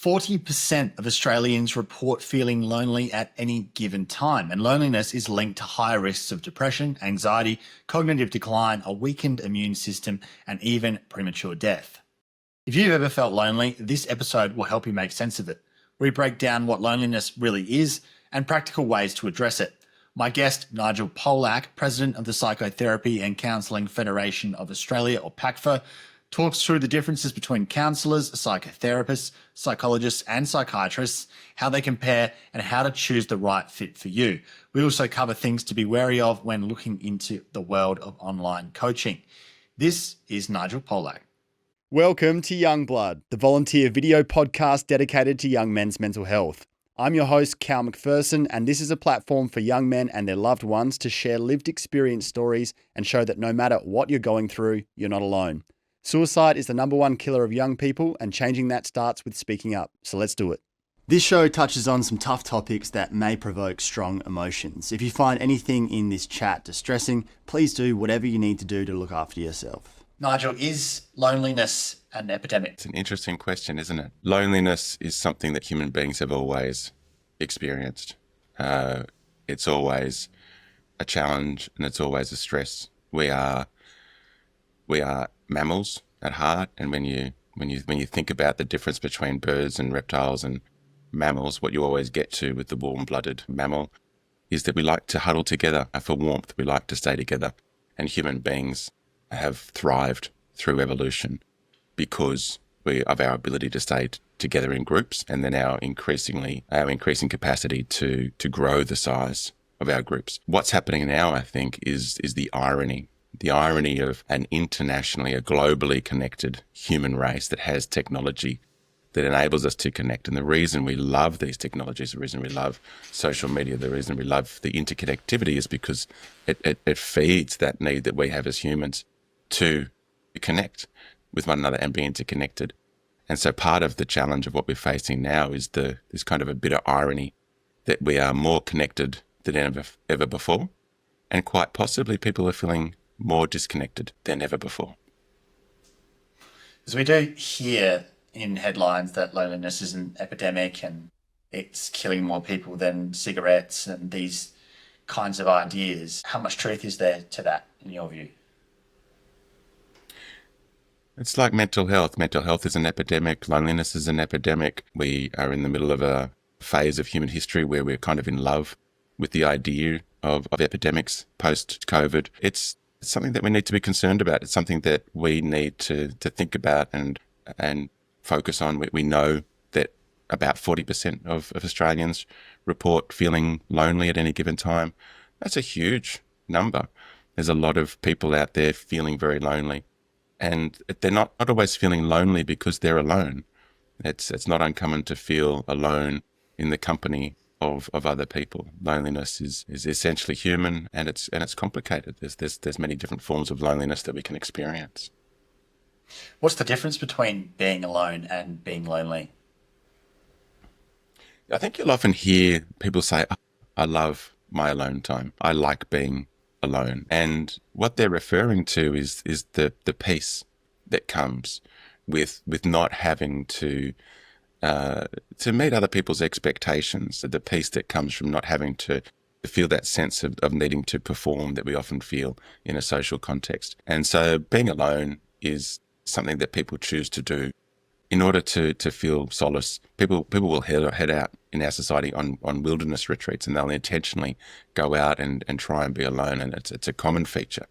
40% of Australians report feeling lonely at any given time, and loneliness is linked to higher risks of depression, anxiety, cognitive decline, a weakened immune system, and even premature death. If you've ever felt lonely, this episode will help you make sense of it. We break down what loneliness really is and practical ways to address it. My guest, Nigel Polak, President of the Psychotherapy and Counselling Federation of Australia, or PACFA, talks through the differences between counsellors, psychotherapists, psychologists and psychiatrists, how they compare and how to choose the right fit for you. We also cover things to be wary of when looking into the world of online coaching. This is Nigel Polak. Welcome to Young Blood, the volunteer video podcast dedicated to young men's mental health. I'm your host, Cal McPherson, and this is a platform for young men and their loved ones to share lived experience stories and show that no matter what you're going through, you're not alone. Suicide is the number one killer of young people, and changing that starts with speaking up. So let's do it. This show touches on some tough topics that may provoke strong emotions. If you find anything in this chat distressing, please do whatever you need to do to look after yourself. Nigel, is loneliness an epidemic? It's an interesting question, isn't it? Loneliness is something that human beings have always experienced. It's always a challenge and it's always a stress. We are mammals at heart, and when you think about the difference between birds and reptiles and mammals, what you always get to with the warm-blooded mammal is that we like to huddle together for warmth. We like to stay together, and human beings have thrived through evolution because of our ability to stay together in groups, and then our increasing capacity to grow the size of our groups. What's happening now, I think, is the irony of a globally connected human race that has technology that enables us to connect. And the reason we love these technologies, the reason we love social media, the reason we love the interconnectivity is because it feeds that need that we have as humans to connect with one another and be interconnected. And so part of the challenge of what we're facing now is this kind of a bitter irony that we are more connected than ever before. And quite possibly people are feeling more disconnected than ever before. As we do hear in headlines that loneliness is an epidemic and it's killing more people than cigarettes and these kinds of ideas, how much truth is there to that in your view? It's like mental health. Mental health is an epidemic. Loneliness is an epidemic. We are in the middle of a phase of human history where we're kind of in love with the idea of epidemics post-COVID. It's something that we need to be concerned about. It's something that we need to think about and focus on. We know that about 40% of Australians report feeling lonely at any given time. That's a huge number. There's a lot of people out there feeling very lonely. And they're not always feeling lonely because they're alone. It's not uncommon to feel alone in the company of other people. Loneliness is essentially human, and it's complicated. There's many different forms of loneliness that we can experience. What's the difference between being alone and being lonely? I think you'll often hear people say, "Oh, I love my alone time. I like being alone." And what they're referring to is the peace that comes with not having to meet other people's expectations, the peace that comes from not having to feel that sense of needing to perform that we often feel in a social context. And so being alone is something that people choose to do in order to feel solace. People will head out in our society on wilderness retreats, and they'll intentionally go out and try and be alone. And it's a common feature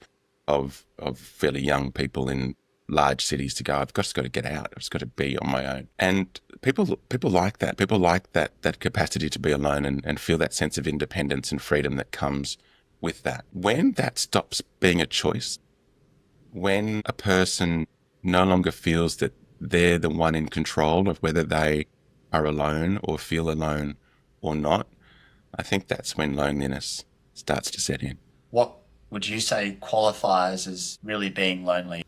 of fairly young people in large cities to go, I've just got to get out. I've just got to be on my own. And people like that. People like that capacity to be alone and feel that sense of independence and freedom that comes with that. When that stops being a choice, when a person no longer feels that they're the one in control of whether they are alone or feel alone or not, I think that's when loneliness starts to set in. What would you say qualifies as really being lonely?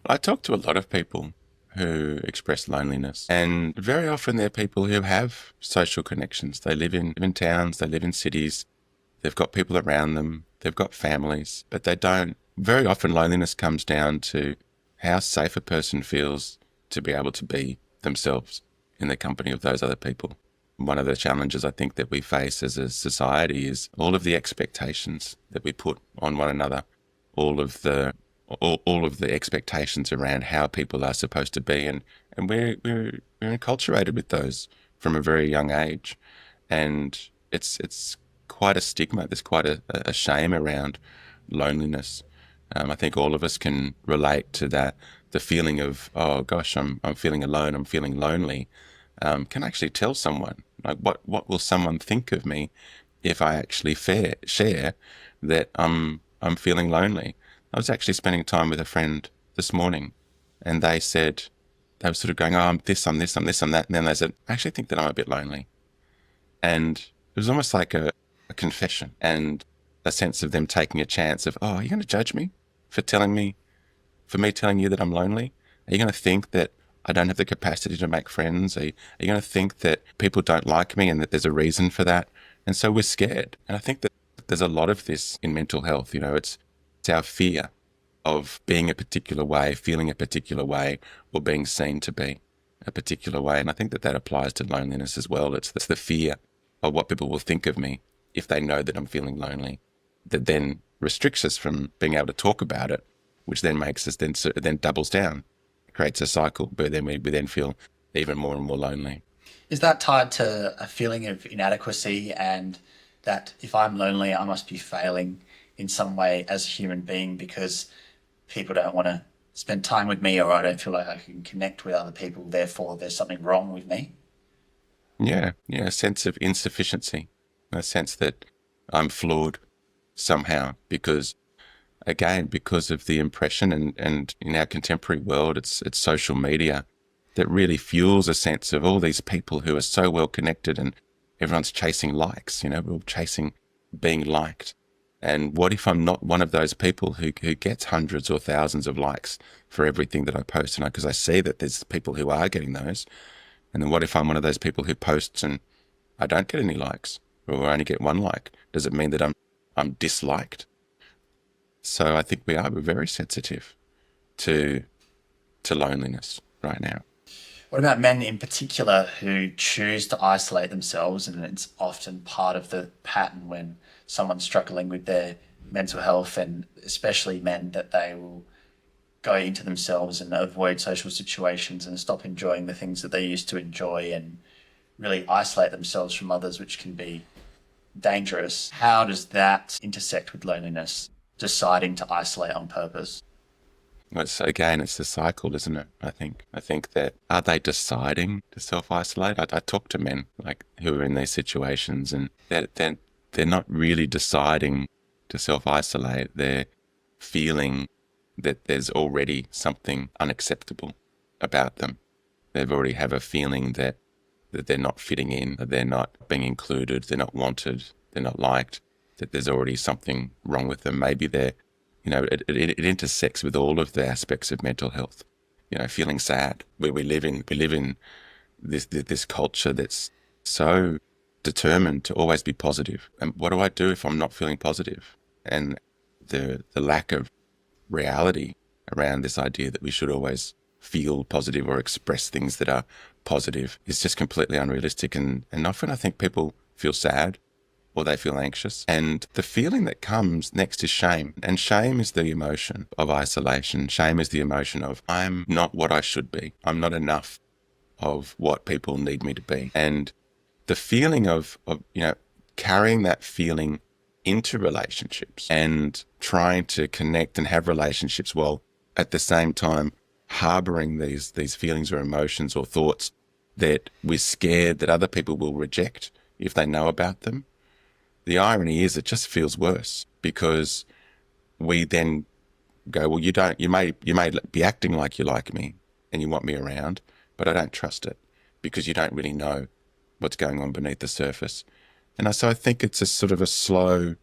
I talk to a lot of people who express loneliness, and very often they're people who have social connections. They live in towns, they live in cities, they've got people around them, they've got families, but they don't. Very often loneliness comes down to how safe a person feels to be able to be themselves. in the company of those other people. One of the challenges I think that we face as a society is all of the expectations that we put on one another, all of the expectations around how people are supposed to be, and we're enculturated with those from a very young age, and it's quite a stigma. There's quite a shame around loneliness. I think all of us can relate to that. The feeling of, oh gosh, I'm feeling alone, I'm feeling lonely. Can actually tell someone, like, what will someone think of me if I actually share that I'm feeling lonely. I was actually spending time with a friend this morning, and they were sort of going, oh, I'm this, I'm this, I'm this, I'm that. And then they said, I actually think that I'm a bit lonely. And it was almost like a confession and a sense of them taking a chance of, oh, are you going to judge me for me telling you that I'm lonely? Are you going to think that I don't have the capacity to make friends? Are you going to think that people don't like me and that there's a reason for that? And so we're scared. And I think that there's a lot of this in mental health. It's our fear of being a particular way, feeling a particular way, or being seen to be a particular way. And I think that applies to loneliness as well. It's the fear of what people will think of me if they know that I'm feeling lonely, that then restricts us from being able to talk about it, which then makes us then doubles down, creates a cycle, but then we then feel even more and more lonely. Is that tied to a feeling of inadequacy, and that if I'm lonely, I must be failing in some way as a human being because people don't want to spend time with me, or I don't feel like I can connect with other people, therefore there's something wrong with me? Yeah, a sense of insufficiency, a sense that I'm flawed somehow because of the impression and in our contemporary world, it's social media that really fuels a sense of all these people who are so well connected and everyone's chasing likes, we're all chasing being liked. And what if I'm not one of those people who gets hundreds or thousands of likes for everything that I post? And because I see that there's people who are getting those. And then what if I'm one of those people who posts and I don't get any likes, or I only get one like? Does it mean that I'm disliked? So I think we're very sensitive to loneliness right now. What about men in particular who choose to isolate themselves, and it's often part of the pattern when someone's struggling with their mental health, and especially men, that they will go into themselves and avoid social situations and stop enjoying the things that they used to enjoy and really isolate themselves from others, which can be dangerous. How does that intersect with loneliness, deciding to isolate on purpose? Well, it's the cycle, isn't it? I think that, are they deciding to self-isolate? I talk to men who are in these situations, and they're not really deciding to self-isolate. They're feeling that there's already something unacceptable about them. They already have a feeling that they're not fitting in, that they're not being included, they're not wanted, they're not liked, that there's already something wrong with them. Maybe they're, it intersects with all of the aspects of mental health. Feeling sad. We live in this culture that's so determined to always be positive. And what do I do if I'm not feeling positive? And the lack of reality around this idea that we should always feel positive or express things that are positive is just completely unrealistic. And often I think people feel sad or they feel anxious. And the feeling that comes next is shame. And shame is the emotion of isolation. Shame is the emotion of, I'm not what I should be. I'm not enough of what people need me to be. And the feeling of carrying that feeling into relationships and trying to connect and have relationships while at the same time harboring these feelings or emotions or thoughts that we're scared that other people will reject if they know about them. The irony is it just feels worse, because we then go, well, you may be acting like you like me and you want me around, but I don't trust it because you don't really know what's going on beneath the surface. And so I think it's a sort of a slow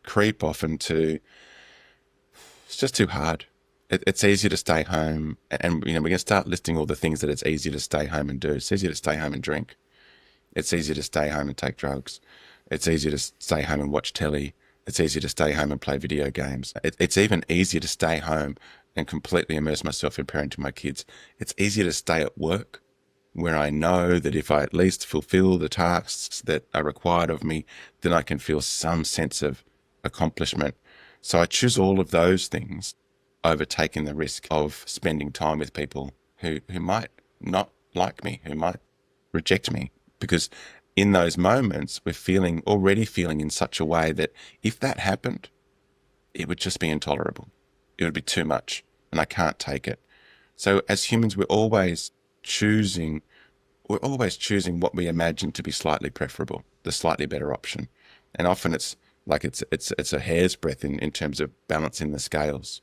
creep often to, it's just too hard. It's easier to stay home, and we're going to start listing all the things that it's easier to stay home and do. It's easier to stay home and drink. It's easier to stay home and take drugs. It's easier to stay home and watch telly. It's easier to stay home and play video games. It's even easier to stay home and completely immerse myself in parenting my kids. It's easier to stay at work where I know that if I at least fulfill the tasks that are required of me, then I can feel some sense of accomplishment. So I choose all of those things over taking the risk of spending time with people who might not like me, who might reject me. Because in those moments, we're already feeling in such a way that if that happened, it would just be intolerable. It would be too much, and I can't take it. So as humans, we're always choosing what we imagine to be slightly preferable, the slightly better option. And often it's a hair's breadth in terms of balancing the scales.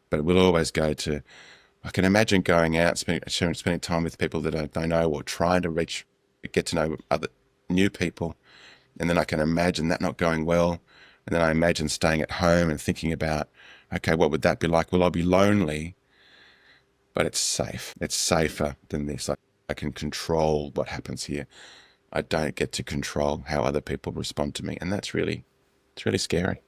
But we'll always go to, I can imagine going out, spending time with people that I don't know, or trying to get to know other new people. And then I can imagine that not going well. And then I imagine staying at home and thinking about, okay, what would that be like? Well, I'll be lonely, but it's safe. It's safer than this. I can control what happens here. I don't get to control how other people respond to me. And it's really scary.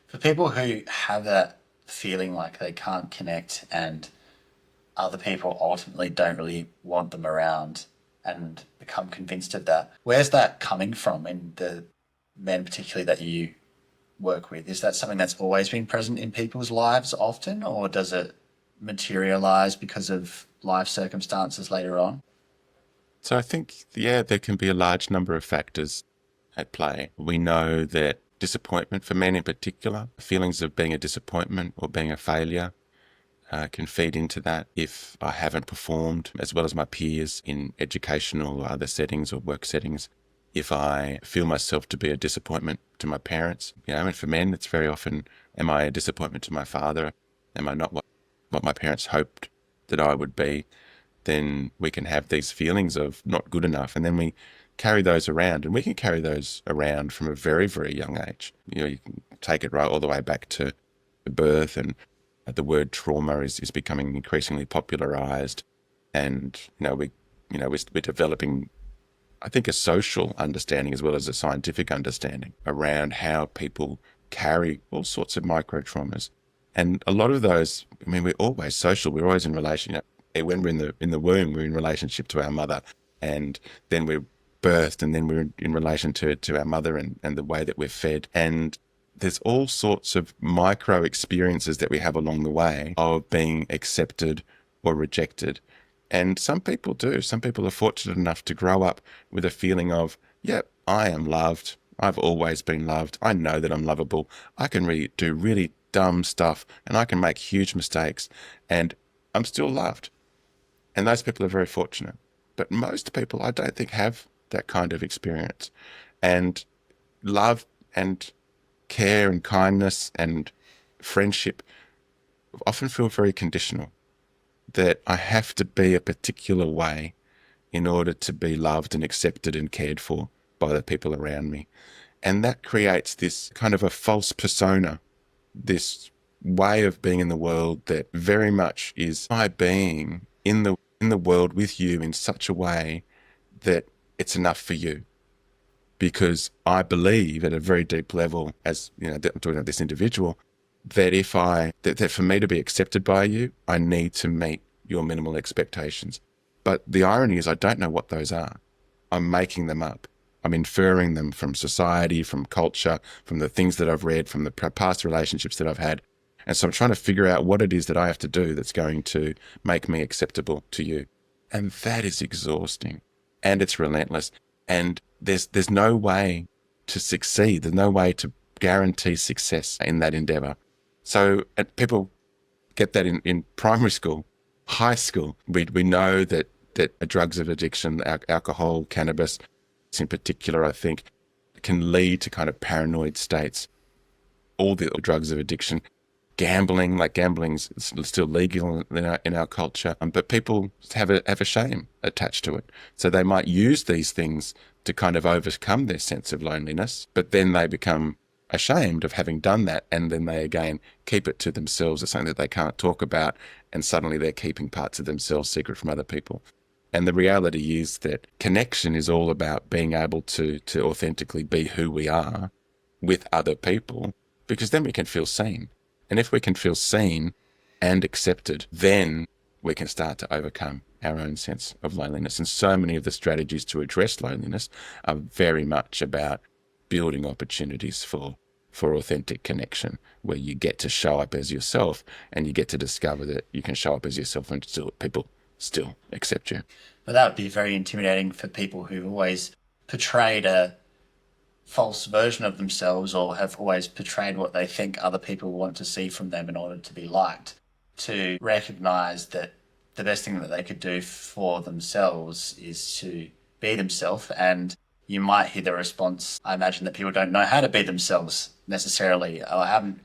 For people who have that feeling like they can't connect and other people ultimately don't really want them around and become convinced of that, where's that coming from in the men particularly that you work with? Is that something that's always been present in people's lives often, or does it materialize because of life circumstances later on? So I think, there can be a large number of factors at play. We know that disappointment, for men in particular, feelings of being a disappointment or being a failure can feed into that. If I haven't performed as well as my peers in educational or other settings or work settings, if I feel myself to be a disappointment to my parents, and for men, it's very often, am I a disappointment to my father? Am I not what my parents hoped that I would be? Then we can have these feelings of not good enough. And then we carry those around, and we can carry those around from a very, very young age. You can take it right all the way back to birth, and the word trauma is becoming increasingly popularized. And, we're developing, I think, a social understanding as well as a scientific understanding around how people carry all sorts of micro traumas. And a lot of those, we're always social. We're always in relation. When we're in the womb, we're in relationship to our mother, and then we're birthed, and then we're in relation to our mother and the way that we're fed. And there's all sorts of micro experiences that we have along the way of being accepted or rejected. And some people do. Some people are fortunate enough to grow up with a feeling of, I am loved. I've always been loved. I know that I'm lovable. I can do really dumb stuff, and I can make huge mistakes, and I'm still loved. And those people are very fortunate. But most people, I don't think, have that kind of experience. And love and care and kindness and friendship often feel very conditional, that I have to be a particular way in order to be loved and accepted and cared for by the people around me. And that creates this kind of a false persona, this way of being in the world that very much is my being in the world with you in such a way that it's enough for you. Because I believe at a very deep level, as I'm talking about this individual, that that for me to be accepted by you, I need to meet your minimal expectations. But the irony is I don't know what those are. I'm making them up. I'm inferring them from society, from culture, from the things that I've read, from the past relationships that I've had. And so I'm trying to figure out what it is that I have to do that's going to make me acceptable to you. And that is exhausting. And it's relentless. And there's no way to succeed. There's no way to guarantee success in that endeavor. So people get that in primary school, high school. We know that drugs of addiction, alcohol, cannabis in particular, I think, can lead to kind of paranoid states. All the drugs of addiction. Gambling's still legal in our culture, but people have a shame attached to it. So they might use these things to kind of overcome their sense of loneliness, but then they become ashamed of having done that, and then they again keep it to themselves as something that they can't talk about, and suddenly they're keeping parts of themselves secret from other people. And the reality is that connection is all about being able to authentically be who we are with other people, because then we can feel seen. And if we can feel seen and accepted, then we can start to overcome our own sense of loneliness. And so many of the strategies to address loneliness are very much about building opportunities for authentic connection, where you get to show up as yourself and you get to discover that you can show up as yourself and people still accept you. But that would be very intimidating for people who've always portrayed a false version of themselves, or have always portrayed what they think other people want to see from them in order to be liked, to recognize that the best thing that they could do for themselves is to be themselves. And you might hear the response, I imagine, that people don't know how to be themselves necessarily, or haven't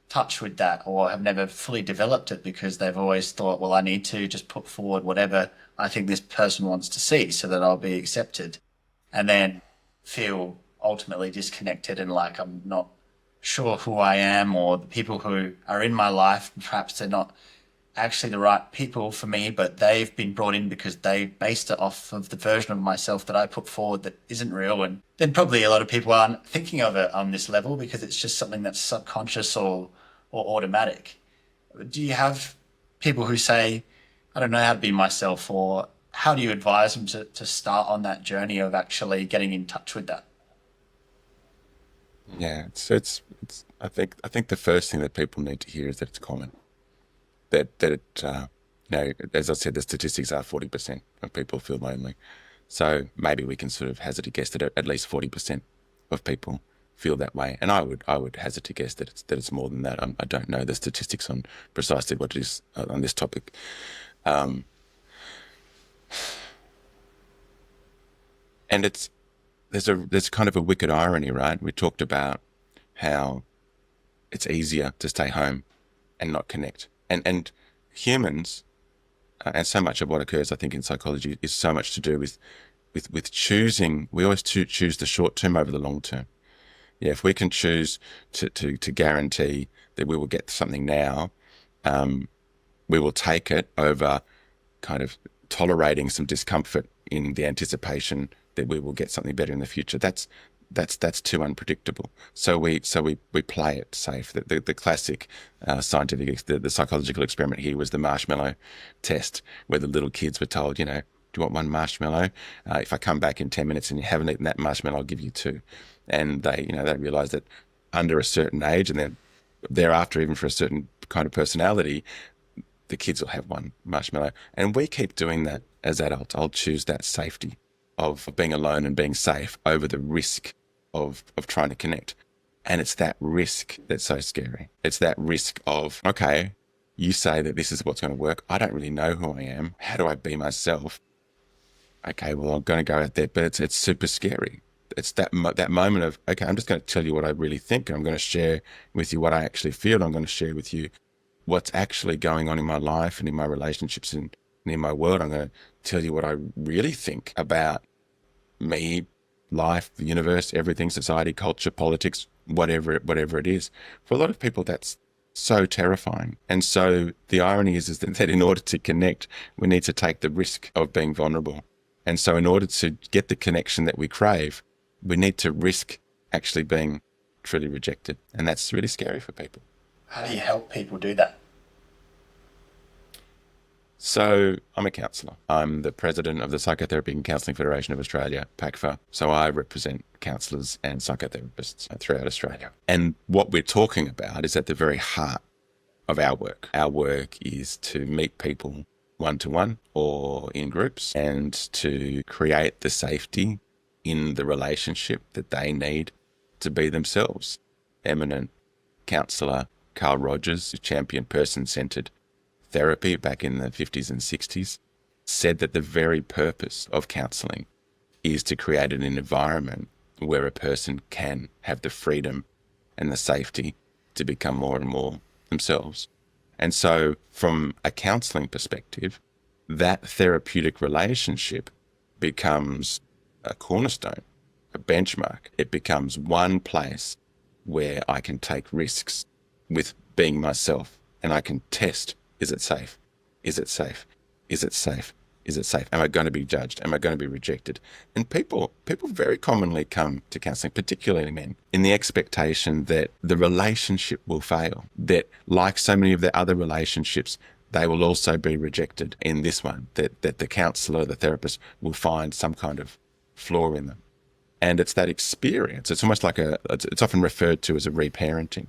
touched with that, or have never fully developed it, because they've always thought, well, I need to just put forward whatever I think this person wants to see so that I'll be accepted, and then feel ultimately disconnected and like I'm not sure who I am, or the people who are in my life, perhaps they're not actually the right people for me, but they've been brought in because they based it off of the version of myself that I put forward that isn't real. And then probably a lot of people aren't thinking of it on this level because it's just something that's subconscious or automatic. Do you have people who say, I don't know how to be myself, or how do you advise them to start on that journey of actually getting in touch with that? Yeah, it's I think the first thing that people need to hear is that it's common. That it, as I said, the statistics are 40% of people feel lonely. So maybe we can sort of hazard a guess that at least 40% of people feel that way. And I would hazard to guess that it's more than that. I don't know the statistics on precisely what it is on this topic. And there's kind of a wicked irony, right? We talked about how it's easier to stay home and not connect. And humans, and so much of what occurs, I think, in psychology is so much to do with choosing. We always choose the short term over the long term. Yeah, if we can choose to guarantee that we will get something now, we will take it over kind of tolerating some discomfort in the anticipation that we will get something better in the future. That's too unpredictable. So we play it safe. The classic scientific, the psychological experiment here was the marshmallow test, where the little kids were told, do you want one marshmallow? If I come back in 10 minutes and you haven't eaten that marshmallow, I'll give you two. And they realized that under a certain age, and then thereafter, even for a certain kind of personality, the kids will have one marshmallow. And we keep doing that as adults. I'll choose that safety of being alone and being safe over the risk of trying to connect. And it's that risk that's so scary. It's that risk of, okay, you say that this is what's going to work. I don't really know who I am. How do I be myself? Okay, well, I'm going to go out there, but it's super scary. It's that moment of, okay, I'm just going to tell you what I really think, and I'm going to share with you what I actually feel. I'm going to share with you what's actually going on in my life and in my relationships and in my world. I'm going to tell you what I really think about me, life, the universe, everything, society, culture, politics, whatever it is. For a lot of people, that's so terrifying. And so the irony is that in order to connect, we need to take the risk of being vulnerable. And so in order to get the connection that we crave, we need to risk actually being truly rejected. And that's really scary for people. How do you help people do that? So I'm a counsellor. I'm the president of the Psychotherapy and Counselling Federation of Australia, PACFA. So I represent counsellors and psychotherapists throughout Australia. And what we're talking about is at the very heart of our work. Our work is to meet people one-to-one or in groups, and to create the safety in the relationship that they need to be themselves. Eminent counsellor Carl Rogers, who championed person-centred therapy back in the 50s and 60s, said that the very purpose of counselling is to create an environment where a person can have the freedom and the safety to become more and more themselves. And so from a counselling perspective, that therapeutic relationship becomes a cornerstone, a benchmark. It becomes one place where I can take risks with being myself, and I can test, is it safe? Is it safe? Is it safe? Is it safe? Am I going to be judged? Am I going to be rejected? And people very commonly come to counselling, particularly men, in the expectation that the relationship will fail, that like so many of their other relationships, they will also be rejected in this one, that the counsellor, the therapist will find some kind of flaw in them. And it's that experience. It's almost like it's often referred to as a reparenting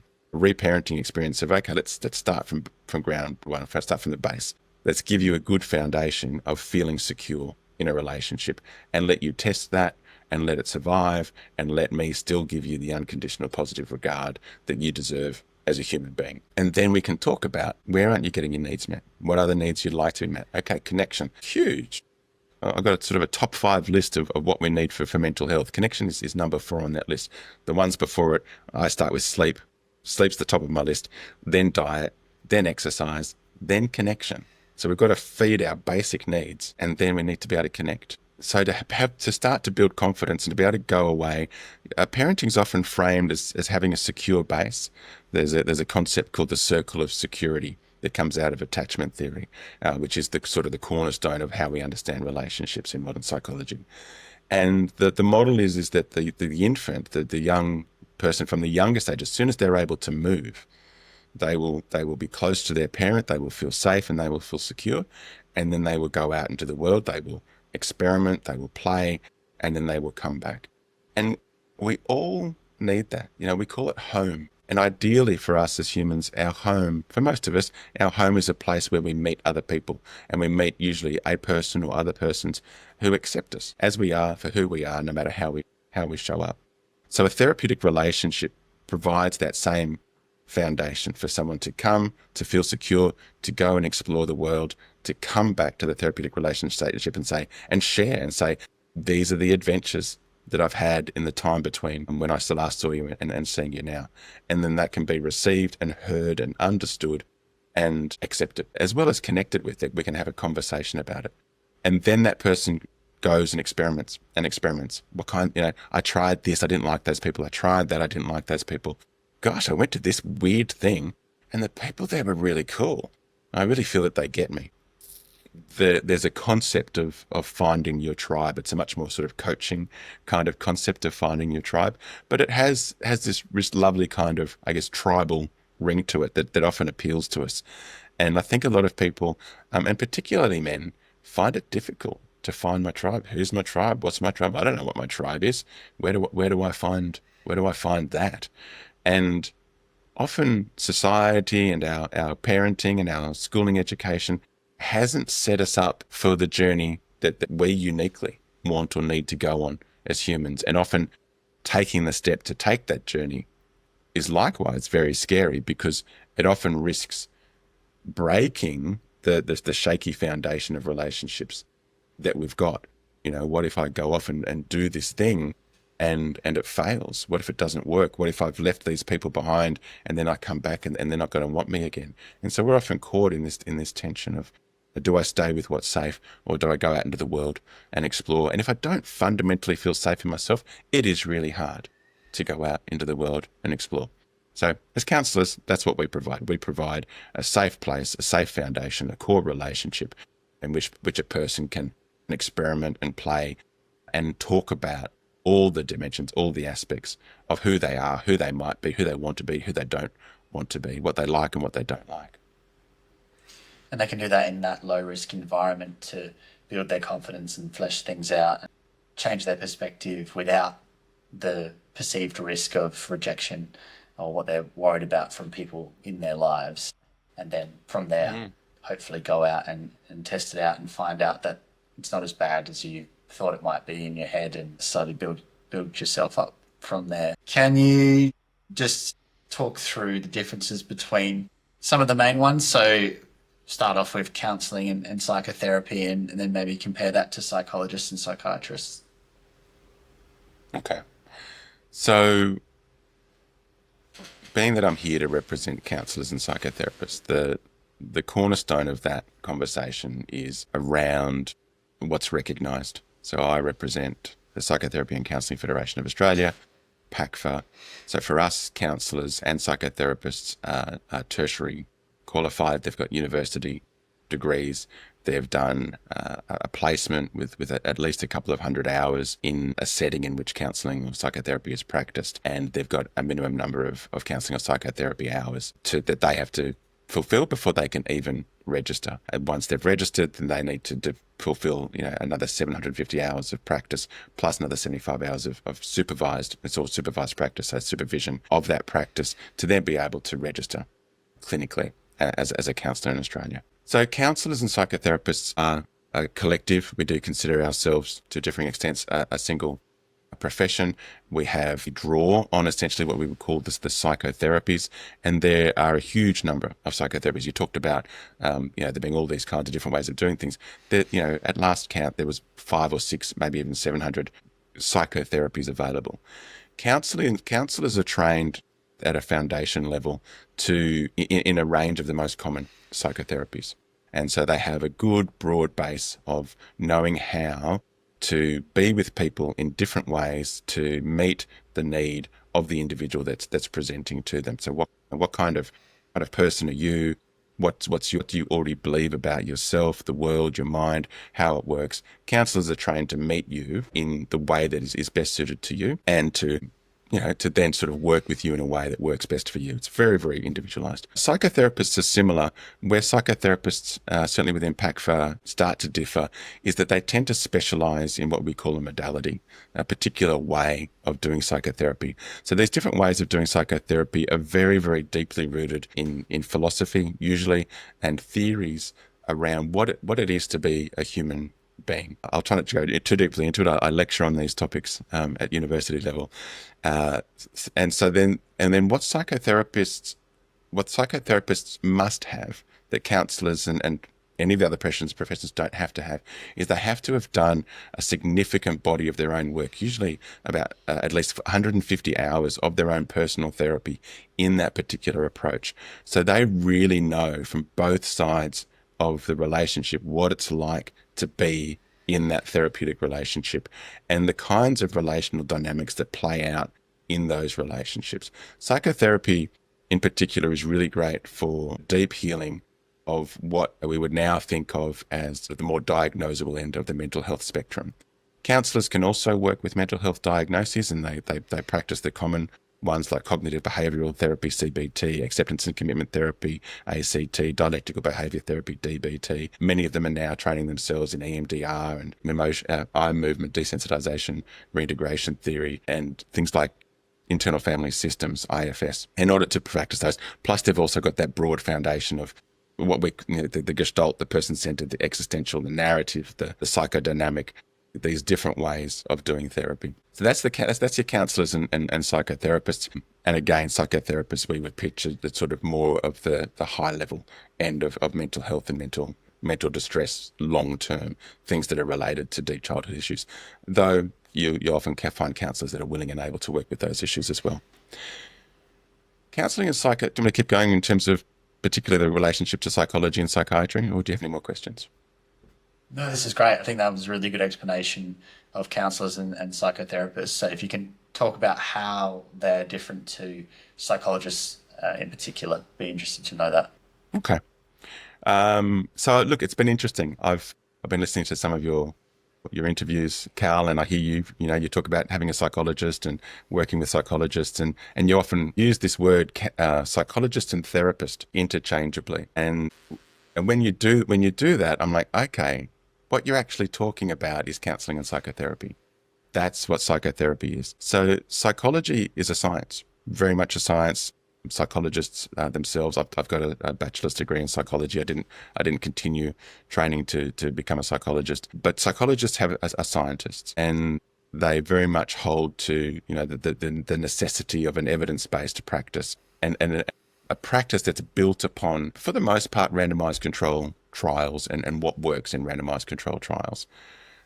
experience of, okay, let's start from ground one, let's start from the base. Let's give you a good foundation of feeling secure in a relationship and let you test that and let it survive and let me still give you the unconditional positive regard that you deserve as a human being. And then we can talk about, where aren't you getting your needs met? What other needs you'd like to be met? Okay, connection, huge. I've got sort of a top 5 list of what we need for mental health. Connection is number 4 on that list. The ones before it, I start with sleep. Sleep's the top of my list. Then diet, then exercise, then connection. So we've got to feed our basic needs, and then we need to be able to connect. So to start to build confidence and to be able to go away, parenting is often framed as having a secure base. There's a concept called the circle of security that comes out of attachment theory, which is the sort of the cornerstone of how we understand relationships in modern psychology. And the model is that the infant, the young person from the youngest age, as soon as they're able to move, they will be close to their parent, they will feel safe and they will feel secure, and then they will go out into the world, they will experiment, they will play, and then they will come back. And we all need that. We call it home. And ideally for us as humans, our home, for most of us, our home is a place where we meet other people, and we meet usually a person or other persons who accept us as we are, for who we are, no matter how we show up. So a therapeutic relationship provides that same foundation for someone to come, to feel secure, to go and explore the world, to come back to the therapeutic relationship and share and say, these are the adventures that I've had in the time between when I last saw you and seeing you now. And then that can be received and heard and understood and accepted, as well as connected with it. We can have a conversation about it. And then that person goes and experiments. What kind, I tried this, I didn't like those people. I tried that, I didn't like those people. Gosh, I went to this weird thing and the people there were really cool. I really feel that they get me. There's a concept of finding your tribe. It's a much more sort of coaching kind of concept of finding your tribe, but it has this lovely kind of, I guess, tribal ring to it that often appeals to us. And I think a lot of people, and particularly men, find it difficult to find my tribe. Who's my tribe? What's my tribe? I don't know what my tribe is. Where do I find that? And often society and our parenting and our schooling education hasn't set us up for the journey that we uniquely want or need to go on as humans. And often taking the step to take that journey is likewise very scary, because it often risks breaking the shaky foundation of relationships that we've got. What if I go off and do this thing and it fails? What if it doesn't work? What if I've left these people behind and then I come back and they're not going to want me again? And so we're often caught in this tension of, do I stay with what's safe, or do I go out into the world and explore? And if I don't fundamentally feel safe in myself, it is really hard to go out into the world and explore. So as counsellors, that's what we provide. We provide a safe place, a safe foundation, a core relationship in which a person can experiment and play and talk about all the dimensions, all the aspects of who they are, who they might be, who they want to be, who they don't want to be, what they like and what they don't like. And they can do that in that low-risk environment to build their confidence and flesh things out, and change their perspective without the perceived risk of rejection or what they're worried about from people in their lives. And then from there, hopefully go out and test it out and find out that it's not as bad as you thought it might be in your head, and slowly build yourself up from there. Can you just talk through the differences between some of the main ones? So start off with counselling and psychotherapy, and then maybe compare that to psychologists and psychiatrists. Okay. So being that I'm here to represent counsellors and psychotherapists, the cornerstone of that conversation is around what's recognised. So I represent the Psychotherapy and Counselling Federation of Australia, PACFA. So for us, counsellors and psychotherapists are tertiary qualified. They've got university degrees. They've done a placement with at least a couple of hundred hours in a setting in which counselling or psychotherapy is practiced, and they've got a minimum number of counselling or psychotherapy hours that they have to fulfill before they can even register. And once they've registered, then they need to fulfill, another 750 hours of practice plus another 75 hours of supervised practice, so supervision of that practice to then be able to register clinically as a counsellor in Australia. So counsellors and psychotherapists are a collective. We do consider ourselves to differing extents a single profession. We draw on essentially what we would call the psychotherapies, and there are a huge number of psychotherapies. You talked about, there being all these kinds of different ways of doing things. At last count, there was 5 or 6, maybe even 700 psychotherapies available. Counsellors are trained at a foundation level in a range of the most common psychotherapies. And so they have a good broad base of knowing how to be with people in different ways to meet the need of the individual that's presenting to them. So what kind of person are you? What do you already believe about yourself, the world, your mind, how it works? Counsellors are trained to meet you in the way that is best suited to you, and to then sort of work with you in a way that works best for you. It's very, very individualized. Psychotherapists are similar. Where psychotherapists, certainly within PACFA, start to differ is that they tend to specialize in what we call a modality, a particular way of doing psychotherapy. So these different ways of doing psychotherapy are very, very deeply rooted in philosophy, usually, and theories around what it is to be a human being. I'll try not to go too deeply into it. I lecture on these topics at university level. And then what psychotherapists must have that counsellors and any of the other professions don't have to have is they have to have done a significant body of their own work, usually about at least 150 hours of their own personal therapy in that particular approach. So they really know from both sides of the relationship what it's like to be in that therapeutic relationship and the kinds of relational dynamics that play out in those relationships. Psychotherapy in particular is really great for deep healing of what we would now think of as the more diagnosable end of the mental health spectrum. Counsellors can also work with mental health diagnoses, and they practice the common ones like cognitive behavioural therapy, CBT, acceptance and commitment therapy, ACT, dialectical behaviour therapy, DBT. Many of them are now training themselves in EMDR and eye movement desensitization, reintegration theory, and things like internal family systems, IFS, in order to practice those. Plus, they've also got that broad foundation of what the gestalt, the person-centered, the existential, the narrative, the psychodynamic, these different ways of doing therapy. So that's your counsellors and psychotherapists. And again, psychotherapists we would picture the sort of more of the high level end of mental health and mental distress long term, things that are related to deep childhood issues. Though you often can find counsellors that are willing and able to work with those issues as well. Counselling and psycho, do you want to keep going in terms of particularly the relationship to psychology and psychiatry, or do you have any more questions? No, this is great. I think that was a really good explanation of counsellors and psychotherapists. So if you can talk about how they're different to psychologists in particular, be interested to know that. Okay. So look, it's been interesting. I've been listening to some of your interviews, Cal, and I hear you talk about having a psychologist and working with psychologists, and you often use this word psychologist and therapist interchangeably. And when you do that, I'm like, okay, what you're actually talking about is counselling and psychotherapy. That's what psychotherapy is. So psychology is a science, very much a science. Psychologists themselves, I've got a bachelor's degree in psychology. I didn't continue training to become a psychologist, but psychologists are scientists, and they very much hold to the necessity of an evidence-based practice and a practice that's built upon, for the most part, randomized control trials and what works in randomized control trials.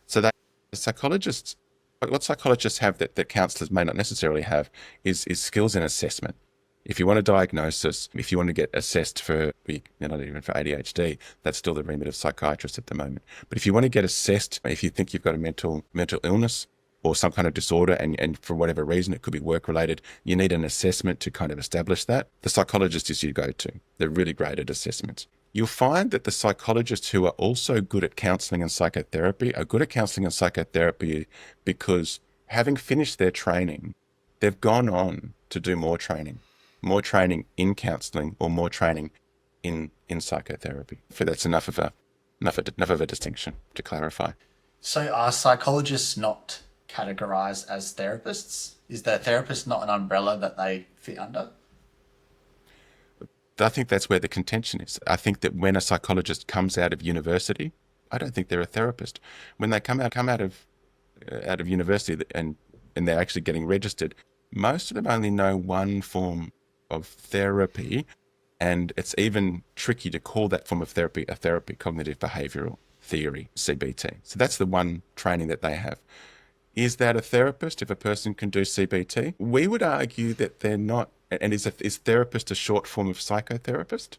So that psychologists, what psychologists have that counsellors may not necessarily have is skills in assessment. If you want a diagnosis, if you want to get assessed for, not even for ADHD, that's still the remit of psychiatrists at the moment. But if you want to get assessed, if you think you've got a mental illness or some kind of disorder, and for whatever reason, it could be work-related, you need an assessment to kind of establish that. The psychologist is your go-to. They're really great at assessments. You'll find that the psychologists who are also good at counselling and psychotherapy are good at counselling and psychotherapy because, having finished their training, they've gone on to do more training in counselling or more training in psychotherapy. So that's enough of a distinction to clarify. So are psychologists not categorized as therapists? Is the therapist not an umbrella that they fit under? I think that's where the contention is. I think that when a psychologist comes out of university, I don't think they're a therapist. When they come out of university and they're actually getting registered, most of them only know one form of therapy, and it's even tricky to call that form of therapy a therapy, cognitive behavioral theory, CBT. So that's the one training that they have. Is that a therapist if a person can do CBT? We would argue that they're not. And is therapist a short form of psychotherapist?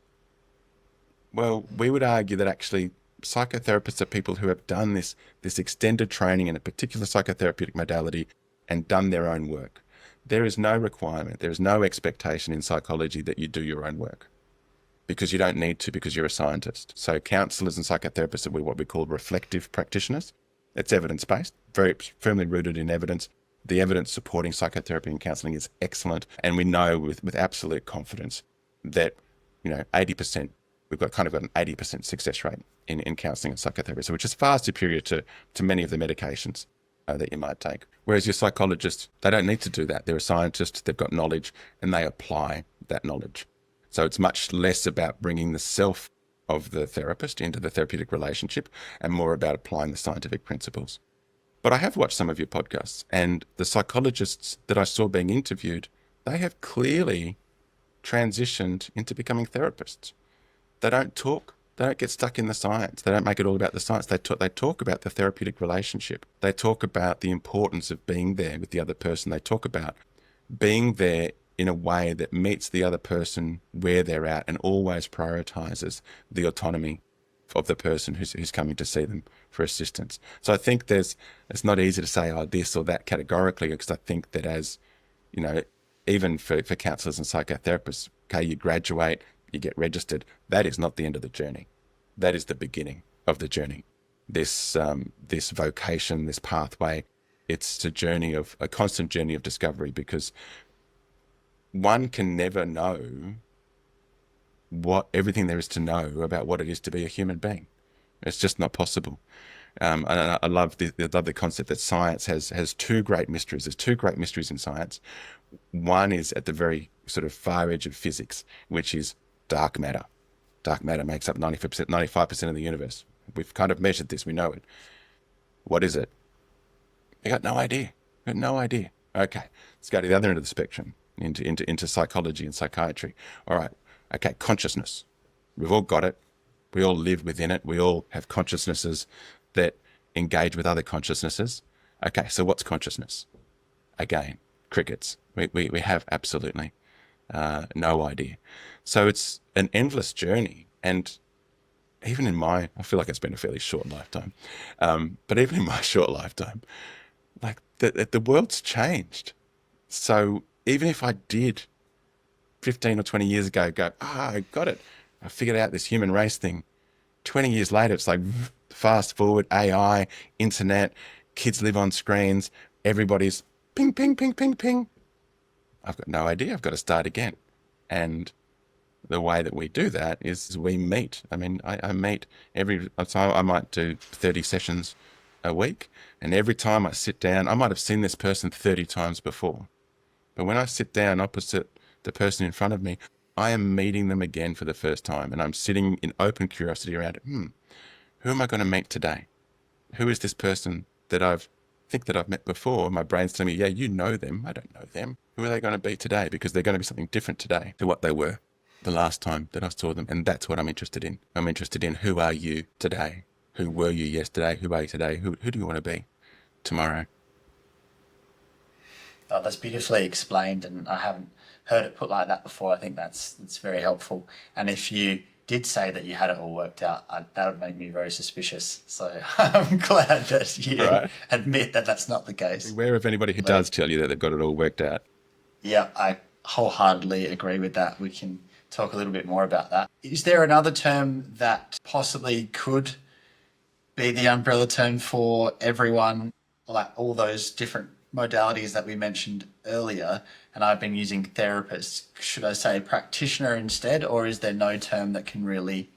Well, we would argue that actually psychotherapists are people who have done this extended training in a particular psychotherapeutic modality and done their own work. There is no requirement, there is no expectation in psychology that you do your own work, because you don't need to, because you're a scientist. So counsellors and psychotherapists are what we call reflective practitioners. It's evidence-based, very firmly rooted in evidence. The evidence supporting psychotherapy and counselling is excellent. And we know with absolute confidence that, 80%, we've got an 80% success rate in counselling and psychotherapy, so which is far superior to many of the medications that you might take. Whereas your psychologists, they don't need to do that. They're a scientist, they've got knowledge, and they apply that knowledge. So it's much less about bringing the self of the therapist into the therapeutic relationship and more about applying the scientific principles. But I have watched some of your podcasts, and the psychologists that I saw being interviewed, they have clearly transitioned into becoming therapists. They don't get stuck in the science. They don't make it all about the science. They talk about the therapeutic relationship. They talk about the importance of being there with the other person. They talk about being there in a way that meets the other person where they're at and always prioritizes the autonomy of the person who's coming to see them for assistance. So I think it's not easy to say, this or that categorically, because I think that as, even for counsellors and psychotherapists, okay, you graduate, you get registered, that is not the end of the journey. That is the beginning of the journey. This vocation, this pathway, it's a constant journey of discovery, because one can never know everything there is to know about what it is to be a human being. It's just not possible. And I love the concept that science has two great mysteries. There's two great mysteries in science. One is at the very sort of far edge of physics, which is dark matter. Dark matter makes up 95% of the universe. We've kind of measured this. We know it. What is it? I got no idea. Okay, let's go to the other end of the spectrum, into psychology and psychiatry. All right. Okay, consciousness. We've all got it. We all live within it. We all have consciousnesses that engage with other consciousnesses. Okay, so what's consciousness? Again, crickets. We have absolutely no idea. So it's an endless journey. And even I feel like it's been a fairly short lifetime, but even in my short lifetime, like the world's changed. So even if I did 15 or 20 years ago go, I got it, I figured out this human race thing, 20 years later, it's like fast forward, AI, internet, kids live on screens, everybody's ping, ping, ping, ping, ping. I've got no idea. I've got to start again. And the way that we do that is we meet. I mean, I meet so I might do 30 sessions a week. And every time I sit down, I might have seen this person 30 times before. But when I sit down opposite the person in front of me, I am meeting them again for the first time. And I'm sitting in open curiosity around, who am I going to meet today? Who is this person that I've met before? My brain's telling me, yeah, you know them. I don't know them. Who are they going to be today? Because they're going to be something different today to what they were the last time that I saw them. And that's what I'm interested in. I'm interested in, who are you today? Who were you yesterday? Who are you today? Who do you want to be tomorrow? Oh, that's beautifully explained, and I haven't heard it put like that before. I think that's very helpful. And if you did say that you had it all worked out, that would make me very suspicious. So I'm glad that you admit that that's not the case. Beware of anybody who does tell you that they've got it all worked out. Yeah, I wholeheartedly agree with that. We can talk a little bit more about that. Is there another term that possibly could be the umbrella term for everyone, like all those different modalities that we mentioned earlier, and I've been using therapists, should I say practitioner instead, or is there no term that can really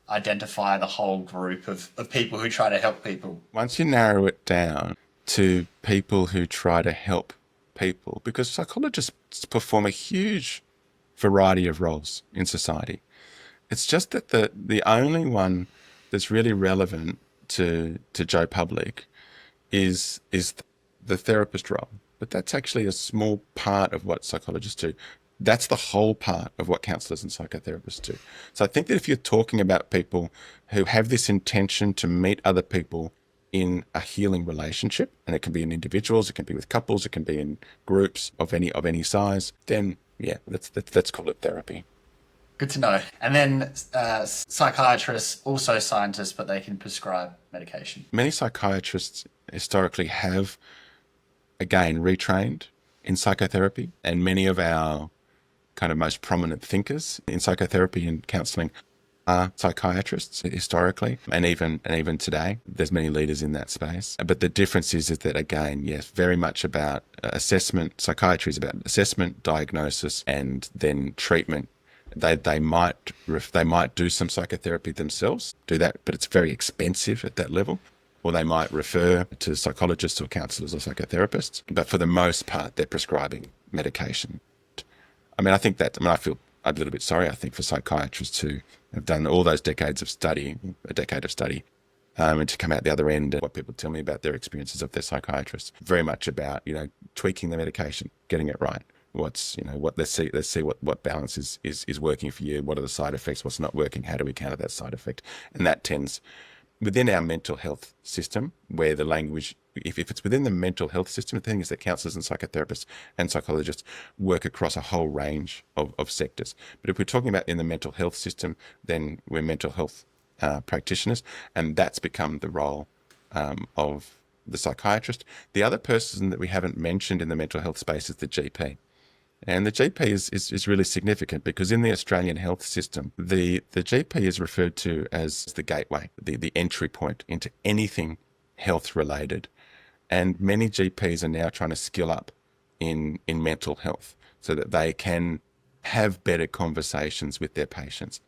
identify the whole group of people who try to help people? Once you narrow it down to people who try to help people, because psychologists perform a huge variety of roles in society. It's just that the only one that's really relevant to Joe Public is the therapist role. But that's actually a small part of what psychologists do. That's the whole part of what counsellors and psychotherapists do. So I think that if you're talking about people who have this intention to meet other people in a healing relationship, and it can be in individuals, it can be with couples, it can be in groups of any size, then yeah, let's call it therapy. Good to know. And then psychiatrists, also scientists, but they can prescribe medication. Many psychiatrists historically have, again, retrained in psychotherapy, and many of our kind of most prominent thinkers in psychotherapy and counselling are psychiatrists historically, and even today. There's many leaders in that space. But the difference is that, again, yes, very much about assessment. Psychiatry is about assessment, diagnosis, and then treatment. They might do some psychotherapy themselves, do that, but it's very expensive at that level. Or they might refer to psychologists or counsellors or psychotherapists. But for the most part, they're prescribing medication. I feel a little bit sorry, I think, for psychiatrists who have done all those decade of study, and to come out the other end. And what people tell me about their experiences of their psychiatrists, very much about, tweaking the medication, getting it right. Let's see what balance is working for you. What are the side effects? What's not working? How do we counter that side effect? And that tends, within our mental health system, where the language, if it's within the mental health system, the thing is that counsellors and psychotherapists and psychologists work across a whole range of sectors. But if we're talking about in the mental health system, then we're mental health practitioners, and that's become the role of the psychiatrist. The other person that we haven't mentioned in the mental health space is the GP. And the GP is really significant because in the Australian health system, the GP is referred to as the gateway, the entry point into anything health related. And many GPs are now trying to skill up in mental health so that they can have better conversations with their patients.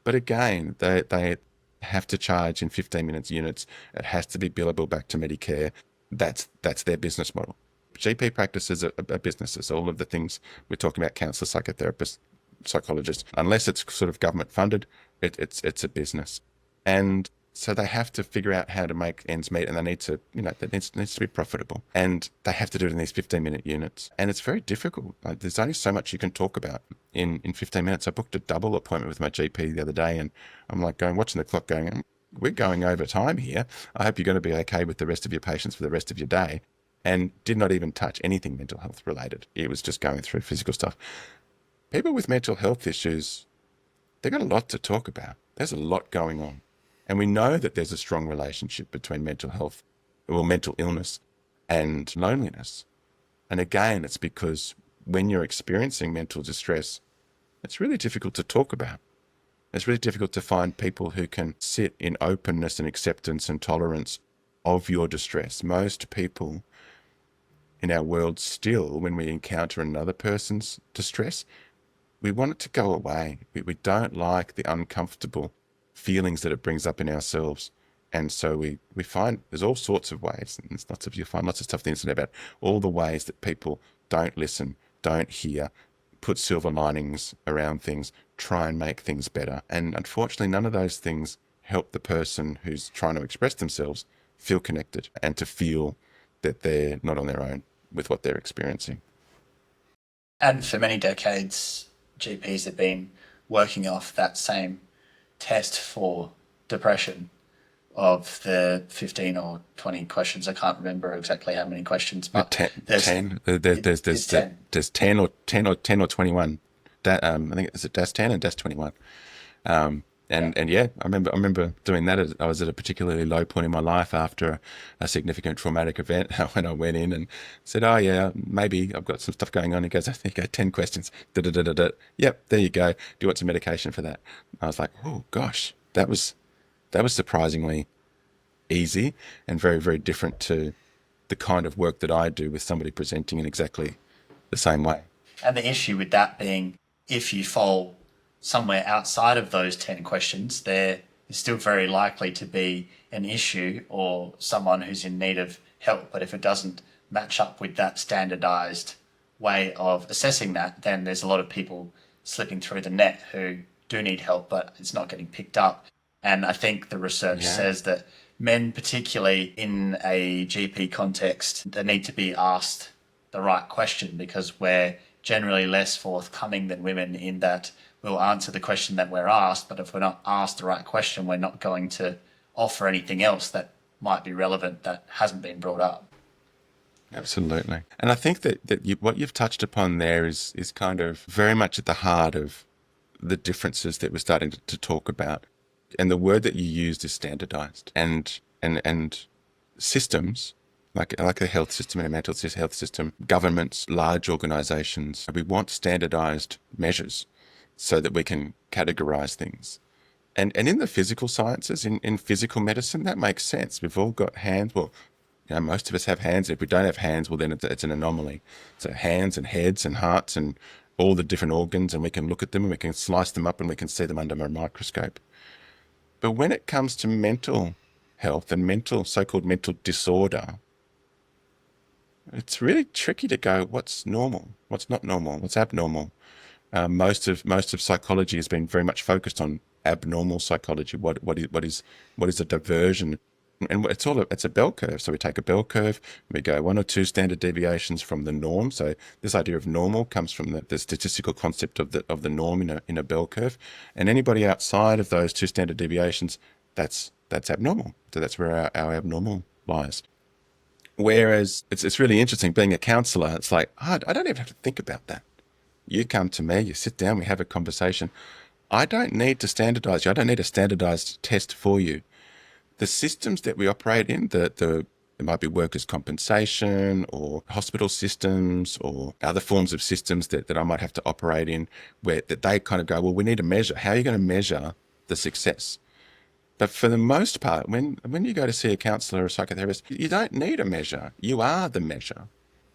But again, they have to charge in 15 minutes units. It has to be billable back to Medicare. That's their business model. GP practices are businesses. All of the things we're talking about, counsellors, psychotherapists, psychologists, unless it's sort of government funded, it's a business. And so they have to figure out how to make ends meet, and they need to, that needs to be profitable. And they have to do it in these 15-minute units. And it's very difficult. There's only so much you can talk about in 15 minutes. I booked a double appointment with my GP the other day, and I'm like watching the clock going, we're going over time here. I hope you're going to be okay with the rest of your patients for the rest of your day. And did not even touch anything mental health related. It was just going through physical stuff. People with mental health issues, they've got a lot to talk about. There's a lot going on. And we know that there's a strong relationship between mental illness and loneliness. And again, it's because when you're experiencing mental distress, it's really difficult to talk about. It's really difficult to find people who can sit in openness and acceptance and tolerance of your distress. Most people in our world still, when we encounter another person's distress, we want it to go away. We don't like the uncomfortable feelings that it brings up in ourselves. And so we find there's all sorts of ways, and you'll find lots of stuff on the internet about all the ways that people don't listen, don't hear, put silver linings around things, try and make things better. And unfortunately, none of those things help the person who's trying to express themselves feel connected and to feel that they're not on their own with what they're experiencing. And for many decades, GPs have been working off that same test for depression of the 15 or 20 questions. I can't remember exactly how many questions, but 10. There's 10 or 21. I think it's DAS 10 and DAS 21. And yeah, I remember doing that. I was at a particularly low point in my life after a significant traumatic event when I went in and said, oh yeah, maybe I've got some stuff going on. He goes, I think I got 10 questions. Yep, there you go. Do you want some medication for that? I was like, oh gosh, that was surprisingly easy and very, very different to the kind of work that I do with somebody presenting in exactly the same way. And the issue with that being, if you fall somewhere outside of those 10 questions, there is still very likely to be an issue or someone who's in need of help. But if it doesn't match up with that standardized way of assessing that, then there's a lot of people slipping through the net who do need help, but it's not getting picked up. And I think the research says that men, particularly in a GP context, they need to be asked the right question, because we're generally less forthcoming than women in that we'll answer the question that we're asked, but if we're not asked the right question, we're not going to offer anything else that might be relevant that hasn't been brought up. Absolutely. And I think that what you've touched upon there is kind of very much at the heart of the differences that we're starting to talk about. And the word that you used is standardized. And systems, like a health system and a mental health system, governments, large organizations, we want standardized measures so that we can categorize things. And in the physical sciences, in physical medicine, that makes sense. We've all got hands. Well, most of us have hands. If we don't have hands, well, then it's an anomaly. So hands and heads and hearts and all the different organs, and we can look at them and we can slice them up and we can see them under a microscope. But when it comes to mental health and so-called mental disorder, it's really tricky to go, what's normal, what's not normal, what's abnormal. Most of psychology has been very much focused on abnormal psychology. What is a diversion? And it's a bell curve. So we take a bell curve, we go 1 or 2 standard deviations from the norm. So this idea of normal comes from the statistical concept of the norm in a bell curve. And anybody outside of those 2 standard deviations, that's abnormal. So that's where our abnormal lies. Whereas it's really interesting being a counsellor. It's like, I don't even have to think about that. You come to me, you sit down, we have a conversation. I don't need to standardize you. I don't need a standardized test for you. The systems that we operate in, it might be workers' compensation or hospital systems or other forms of systems that I might have to operate in, where that they kind of go, well, we need a measure. How are you going to measure the success? But for the most part, when you go to see a counsellor or a psychotherapist, you don't need a measure. You are the measure.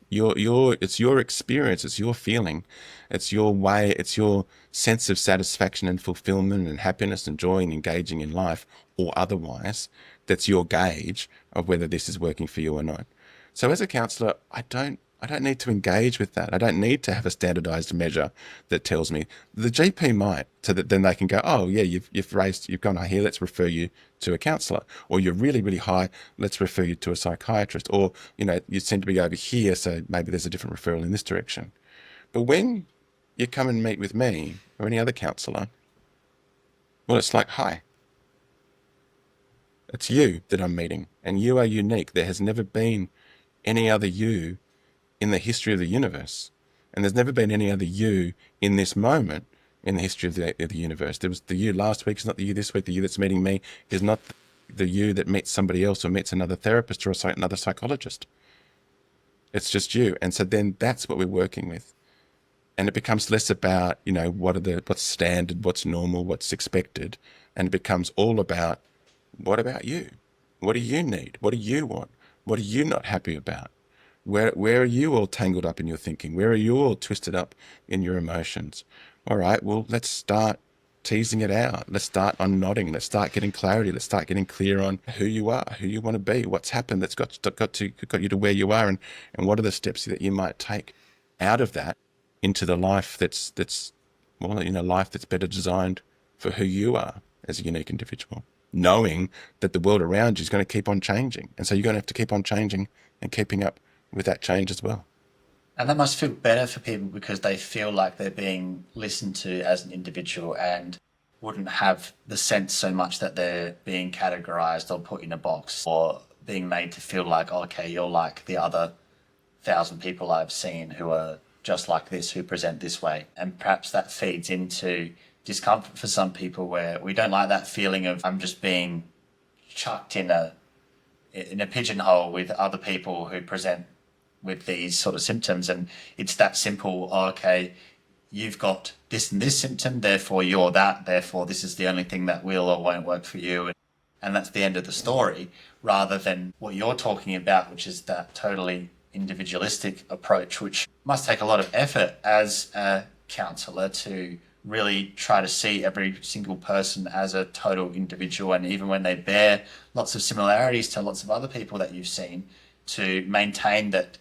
It's your experience, it's your feeling, it's your way, it's your sense of satisfaction and fulfillment and happiness and joy and engaging in life or otherwise, that's your gauge of whether this is working for you or not. So as a counsellor, I don't need to engage with that. I don't need to have a standardized measure that tells me. The GP might, so that then they can go, oh yeah, you've gone high here, let's refer you to a counsellor. Or you're really, really high, let's refer you to a psychiatrist. Or, you seem to be over here, so maybe there's a different referral in this direction. But when you come and meet with me or any other counsellor, well, it's like, hi, it's you that I'm meeting, and you are unique. There has never been any other you in the history of the universe. And there's never been any other you in this moment in the history of the universe. There was the you last week, is not the you this week. The you that's meeting me is not the you that meets somebody else or meets another therapist or another psychologist. It's just you. And so then that's what we're working with. And it becomes less about, what's standard, what's normal, what's expected. And it becomes all about, what about you? What do you need? What do you want? What are you not happy about? Where are you all tangled up in your thinking? Where are you all twisted up in your emotions? All right, well, let's start teasing it out. Let's start unnodding. Let's start getting clarity. Let's start getting clear on who you are, who you want to be, what's happened that's got you to where you are, and what are the steps that you might take out of that into the life that's life that's better designed for who you are as a unique individual, knowing that the world around you is going to keep on changing. And so you're going to have to keep on changing and keeping up with that change as well. And that must feel better for people because they feel like they're being listened to as an individual and wouldn't have the sense so much that they're being categorized or put in a box or being made to feel like, okay, you're like the other 1,000 people I've seen who are just like this, who present this way. And perhaps that feeds into discomfort for some people where we don't like that feeling of I'm just being chucked in a pigeonhole with other people who present with these sort of symptoms, and it's that simple. Okay, you've got this and this symptom, therefore you're that, therefore this is the only thing that will or won't work for you. And and that's the end of the story, rather than what you're talking about, which is that totally individualistic approach, which must take a lot of effort as a counsellor to really try to see every single person as a total individual, and even when they bear lots of similarities to lots of other people that you've seen, to maintain that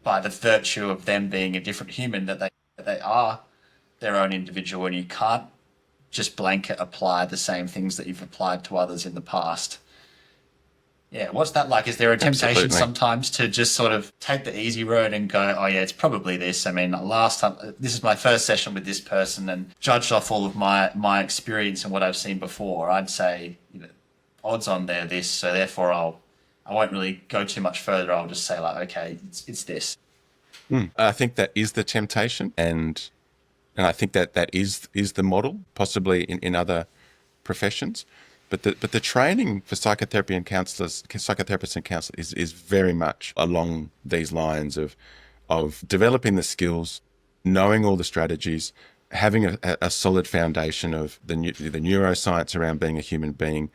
by the virtue of them being a different human, that they are their own individual, and you can't just blanket apply the same things that you've applied to others in the past. Yeah, what's that like? Is there a temptation Absolutely. sometimes to just sort of take the easy road and go, oh yeah, it's probably this. I mean, last time, this is my first session with this person, and judged off all of my experience and what I've seen before, I'd say, odds on they're this, so therefore I won't really go too much further. I'll just say like, okay, it's this. I think that is the temptation, and I think that is the model, possibly in other professions. But the training for psychotherapy and psychotherapists and counsellors is very much along these lines of developing the skills, knowing all the strategies, having a solid foundation of the neuroscience around being a human being,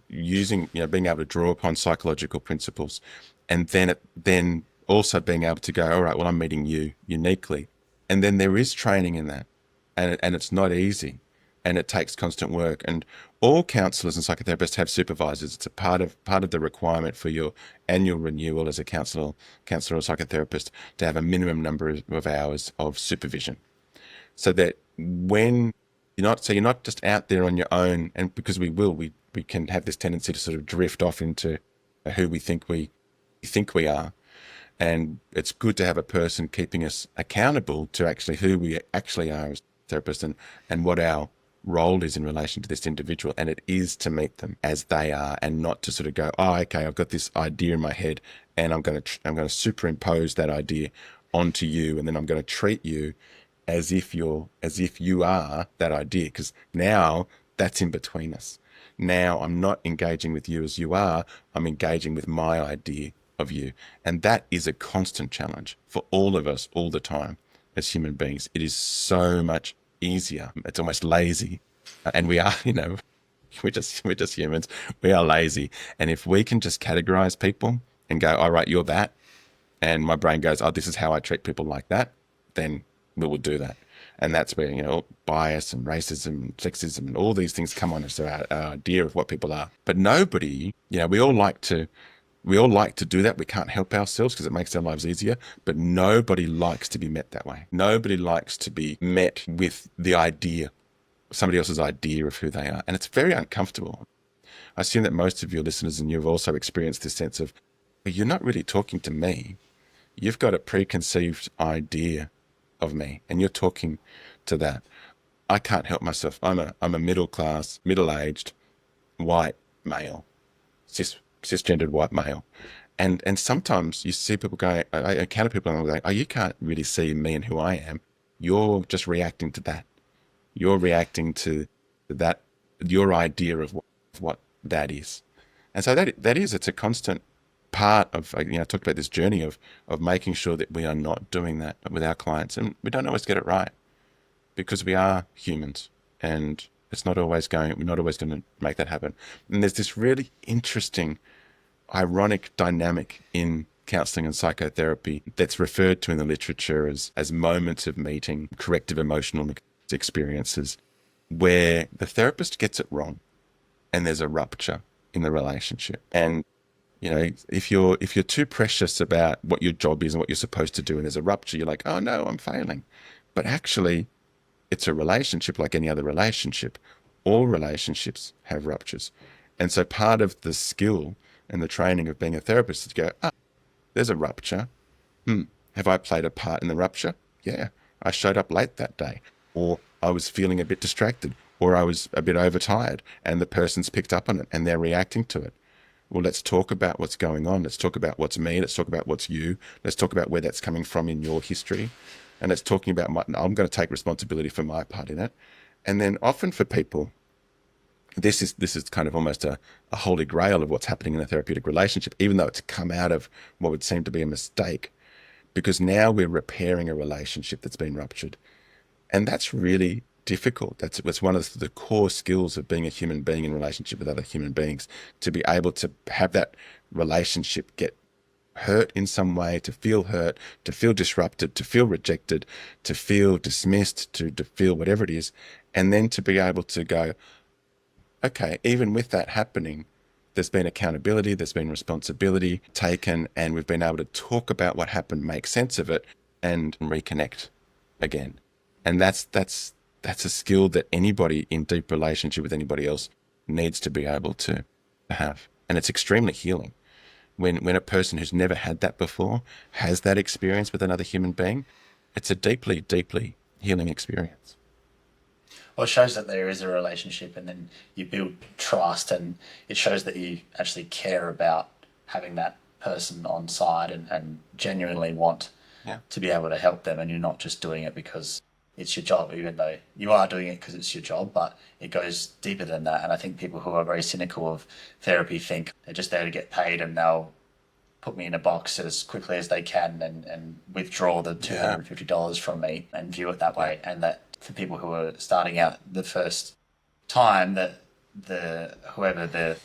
using, being able to draw upon psychological principles, and then also being able to go, all right, well, I'm meeting you uniquely. And then there is training in that, and it's not easy, and it takes constant work. And all counsellors and psychotherapists have supervisors. It's a part of the requirement for your annual renewal as a counsellor or psychotherapist to have a minimum number of hours of supervision, so that when you're not just out there on your own. And because we can have this tendency to sort of drift off into who we think we are. And it's good to have a person keeping us accountable to actually who we actually are as therapists, and what our role is in relation to this individual. And it is to meet them as they are, and not to sort of go, oh, okay, I've got this idea in my head, and I'm going to superimpose that idea onto you, and then I'm going to treat you as if you are that idea, because now that's in between us. Now I'm not engaging with you as you are, I'm engaging with my idea of you. And that is a constant challenge for all of us all the time as human beings. It is so much easier. It's almost lazy. And we are, we're just humans. We are lazy. And if we can just categorize people and go, all right, you're that, and my brain goes, oh, this is how I treat people like that, then we will do that. And that's where, bias and racism and sexism and all these things come on us, our idea of what people are. But nobody, we all like to do that. We can't help ourselves because it makes our lives easier, but nobody likes to be met that way. Nobody likes to be met with the idea, somebody else's idea of who they are. And it's very uncomfortable. I assume that most of your listeners, and you've also experienced this sense of, you're not really talking to me. You've got a preconceived idea of me, and you're talking to that. I can't help myself. I'm a middle-class, middle-aged, white male, cisgendered white male. And sometimes you see people going, I encounter people and I'm going, oh, you can't really see me and who I am. You're just reacting to that. You're reacting to that, your idea of what that is. And so it's a constant part of, I talked about this journey of making sure that we are not doing that with our clients. And we don't always get it right because we are humans, and we're not always going to make that happen. And there's this really interesting, ironic dynamic in counselling and psychotherapy that's referred to in the literature as moments of meeting, corrective emotional experiences, where the therapist gets it wrong and there's a rupture in the relationship. And if you're too precious about what your job is and what you're supposed to do, and there's a rupture, you're like, oh no, I'm failing. But actually, it's a relationship like any other relationship. All relationships have ruptures. And so part of the skill and the training of being a therapist is to go, there's a rupture. Have I played a part in the rupture? Yeah, I showed up late that day, or I was feeling a bit distracted, or I was a bit overtired, and the person's picked up on it and they're reacting to it. Well, let's talk about what's going on. Let's talk about what's me. Let's talk about what's you. Let's talk about where that's coming from in your history. And let's talking about I'm going to take responsibility for my part in it. And then often for people, this is kind of almost a holy grail of what's happening in a therapeutic relationship, even though it's come out of what would seem to be a mistake, because now we're repairing a relationship that's been ruptured. And that's really difficult. That's one of the core skills of being a human being in relationship with other human beings, to be able to have that relationship get hurt in some way, to feel hurt, to feel disrupted, to feel rejected, to feel dismissed, to feel whatever it is, and then to be able to go, okay, even with that happening, there's been accountability, there's been responsibility taken, and we've been able to talk about what happened, make sense of it, and reconnect again. And that's a skill that anybody in deep relationship with anybody else needs to be able to have. And it's extremely healing. When a person who's never had that before has that experience with another human being, it's a deeply, deeply healing experience. Well, it shows that there is a relationship, and then you build trust, and it shows that you actually care about having that person on side and genuinely want to be able to help them, and you're not just doing it because it's your job, even though you are doing it because it's your job, but it goes deeper than that. And I think people who are very cynical of therapy think they're just there to get paid and they'll put me in a box as quickly as they can and withdraw the $250 from me and view it that way. And that for people who are starting out the first time, that whoever the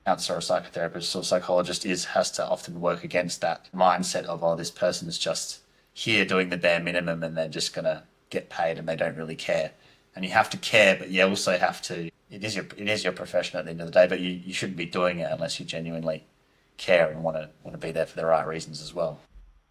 counsellor or psychotherapist or psychologist has to often work against that mindset of, oh, this person's just here doing the bare minimum and they're just going to get paid and they don't really care. And you have to care, but you also have to, it is your profession at the end of the day, but you shouldn't be doing it unless you genuinely care and want to be there for the right reasons as well.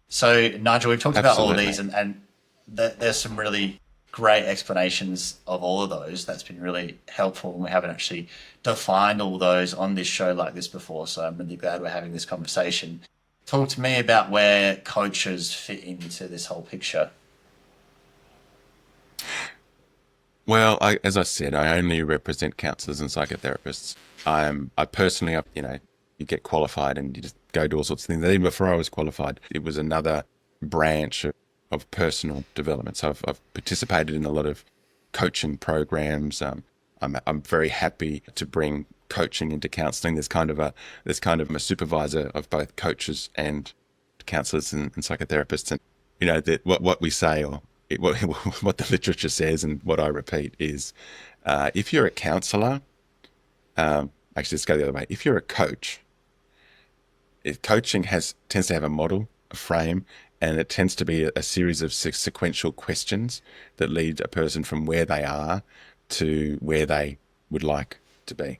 So Nigel, we've talked about all of these, and there's some really great explanations of all of those. That's been really helpful, and we haven't actually defined all those on this show like this before, so I'm really glad we're having this conversation. Talk to me about where coaches fit into this whole picture. Well, as I said, I only represent counsellors and psychotherapists. I personally, you get qualified and you just go do all sorts of things. Even before I was qualified, it was another branch of personal development. So I've participated in a lot of coaching programs. I'm very happy to bring coaching into counselling. There's kind of a supervisor of both coaches and counsellors and psychotherapists. And what we say, or what the literature says, and what I repeat is, if you're a counsellor, actually let's go the other way. If you're a coach, coaching tends to have a model, a frame, and it tends to be a series of sequential questions that lead a person from where they are to where they would like to be.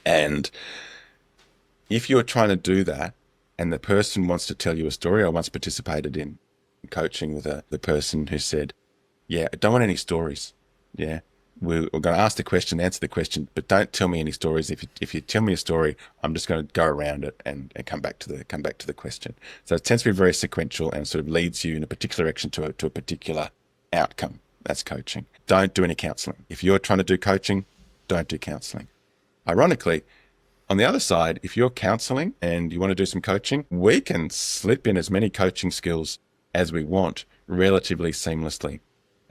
And if you're trying to do that, and the person wants to tell you a story, I once participated in coaching with the person who said, yeah, I don't want any stories. Yeah. We're going to ask the question, answer the question, but don't tell me any stories. If you tell me a story, I'm just going to go around it and come back to the question. So it tends to be very sequential and sort of leads you in a particular direction to a particular outcome. That's coaching. Don't do any counselling. If you're trying to do coaching, don't do counselling. Ironically, on the other side, if you're counselling and you want to do some coaching, we can slip in as many coaching skills as we want relatively seamlessly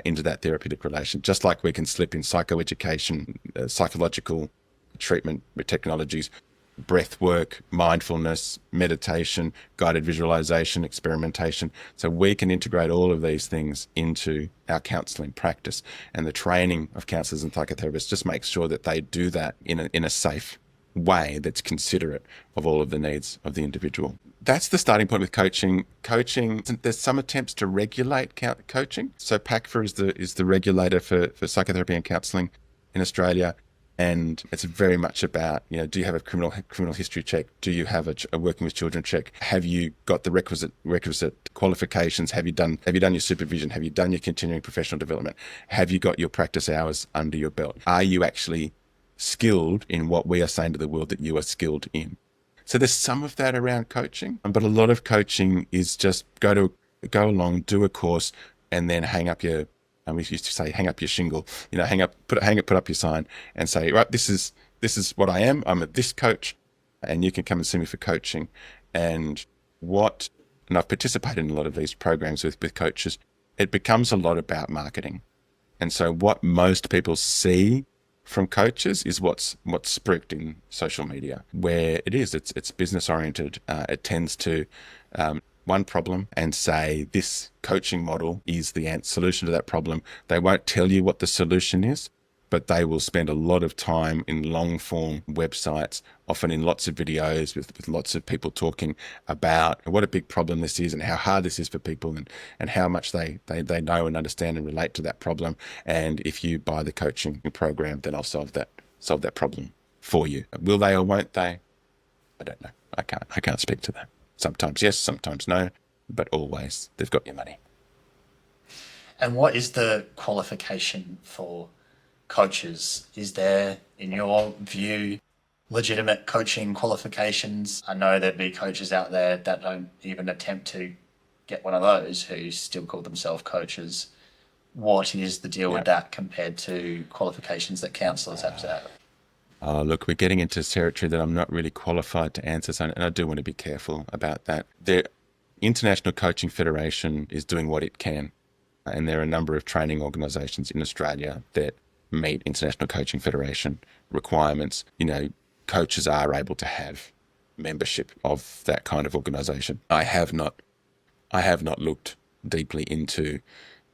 into that therapeutic relation, just like we can slip in psychoeducation, psychological treatment with technologies, breath work, mindfulness, meditation, guided visualization, experimentation. So we can integrate all of these things into our counselling practice, and the training of counsellors and psychotherapists just makes sure that they do that in a safe way that's considerate of all of the needs of the individual. That's the starting point with coaching. There's some attempts to regulate coaching. So PACFA is the regulator for psychotherapy and counselling in Australia, and it's very much about, do you have a criminal history check? Do you have a working with children check? Have you got the requisite qualifications? Have you done your supervision? Have you done your continuing professional development? Have you got your practice hours under your belt? Are you actually skilled in what we are saying to the world that you are skilled in? So there's some of that around coaching, but a lot of coaching is just go along, do a course, and then hang up your, we used to say, hang up your shingle, put up your sign and say, right, this is what I am. I'm this coach, and you can come and see me for coaching. And I've participated in a lot of these programs with coaches. It becomes a lot about marketing. And so what most people see from coaches is what's spooked in social media, where it's business oriented. It tends to one problem and say this coaching model is the solution to that problem. They won't tell you what the solution is, but they will spend a lot of time in long form websites, often in lots of videos with lots of people talking about what a big problem this is and how hard this is for people and how much they know and understand and relate to that problem. And if you buy the coaching program, then I'll solve that problem for you. Will they or won't they? I don't know. I can't speak to that. Sometimes yes, sometimes no, but always they've got your money. And what is the qualification for coaches? Is there, in your view, legitimate coaching qualifications? I know there'd be coaches out there that don't even attempt to get one of those who still call themselves coaches. What is the deal with that compared to qualifications that counsellors have to have? Look, we're getting into territory that I'm not really qualified to answer, and I do want to be careful about that. The International Coaching Federation is doing what it can, and there are a number of training organisations in Australia that meet International Coaching Federation requirements. Coaches are able to have membership of that kind of organisation. I have not looked deeply into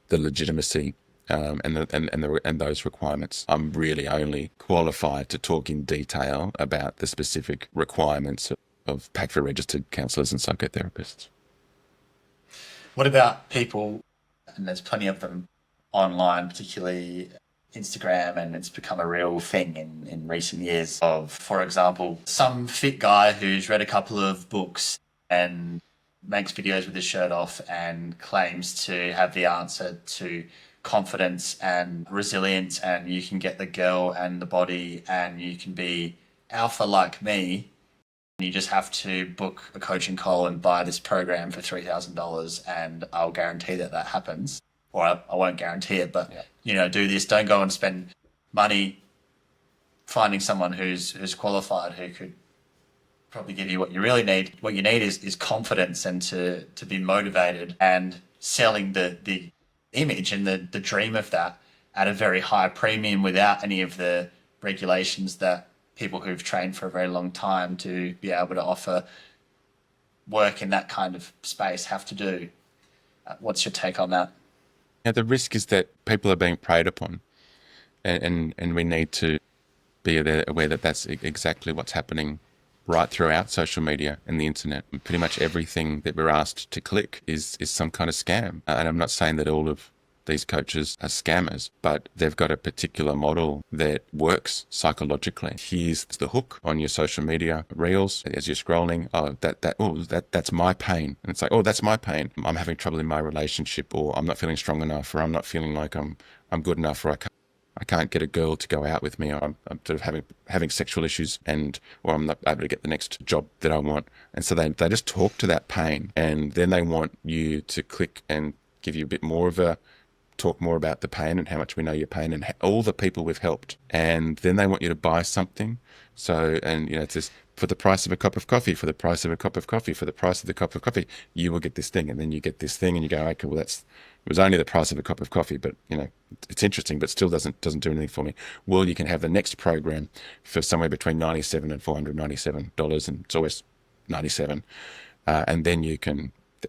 the legitimacy and those requirements. I'm really only qualified to talk in detail about the specific requirements of PACFA registered counsellors and psychotherapists. What about people, and there's plenty of them online, particularly Instagram, and it's become a real thing in recent years of, for example, some fit guy who's read a couple of books and makes videos with his shirt off and claims to have the answer to confidence and resilience, and you can get the girl and the body and you can be alpha like me. You just have to book a coaching call and buy this program for $3,000 and I'll guarantee that happens. Or I won't guarantee it, but do this. Don't go and spend money finding someone who's qualified, who could probably give you what you really need. What you need is confidence and to be motivated, and selling the image and the dream of that at a very high premium without any of the regulations that people who've trained for a very long time to be able to offer work in that kind of space have to do. What's your take on that? The risk is that people are being preyed upon, and we need to be aware that that's exactly what's happening right throughout social media and the internet. Pretty much everything that we're asked to click is some kind of scam. And I'm not saying that all of these coaches are scammers, but they've got a particular model that works psychologically. Here's the hook on your social media reels as you're scrolling. That's my pain. And it's like, oh, that's my pain. I'm having trouble in my relationship, or I'm not feeling strong enough, or I'm not feeling like I'm good enough, or I can't get a girl to go out with me, or I'm sort of having sexual issues, or I'm not able to get the next job that I want. And so they just talk to that pain, and then they want you to click and give you a bit more of talk more about the pain and how much we know your pain and all the people we've helped. And then they want you to buy something. So, it's this, for the price of a cup of coffee, for the price of a cup of coffee, for the price of the cup of coffee, you will get this thing. And then you get this thing and you go, okay, well, it was only the price of a cup of coffee, but it's interesting, but still doesn't do anything for me. Well, you can have the next program for somewhere between $97 and $497, and it's always 97.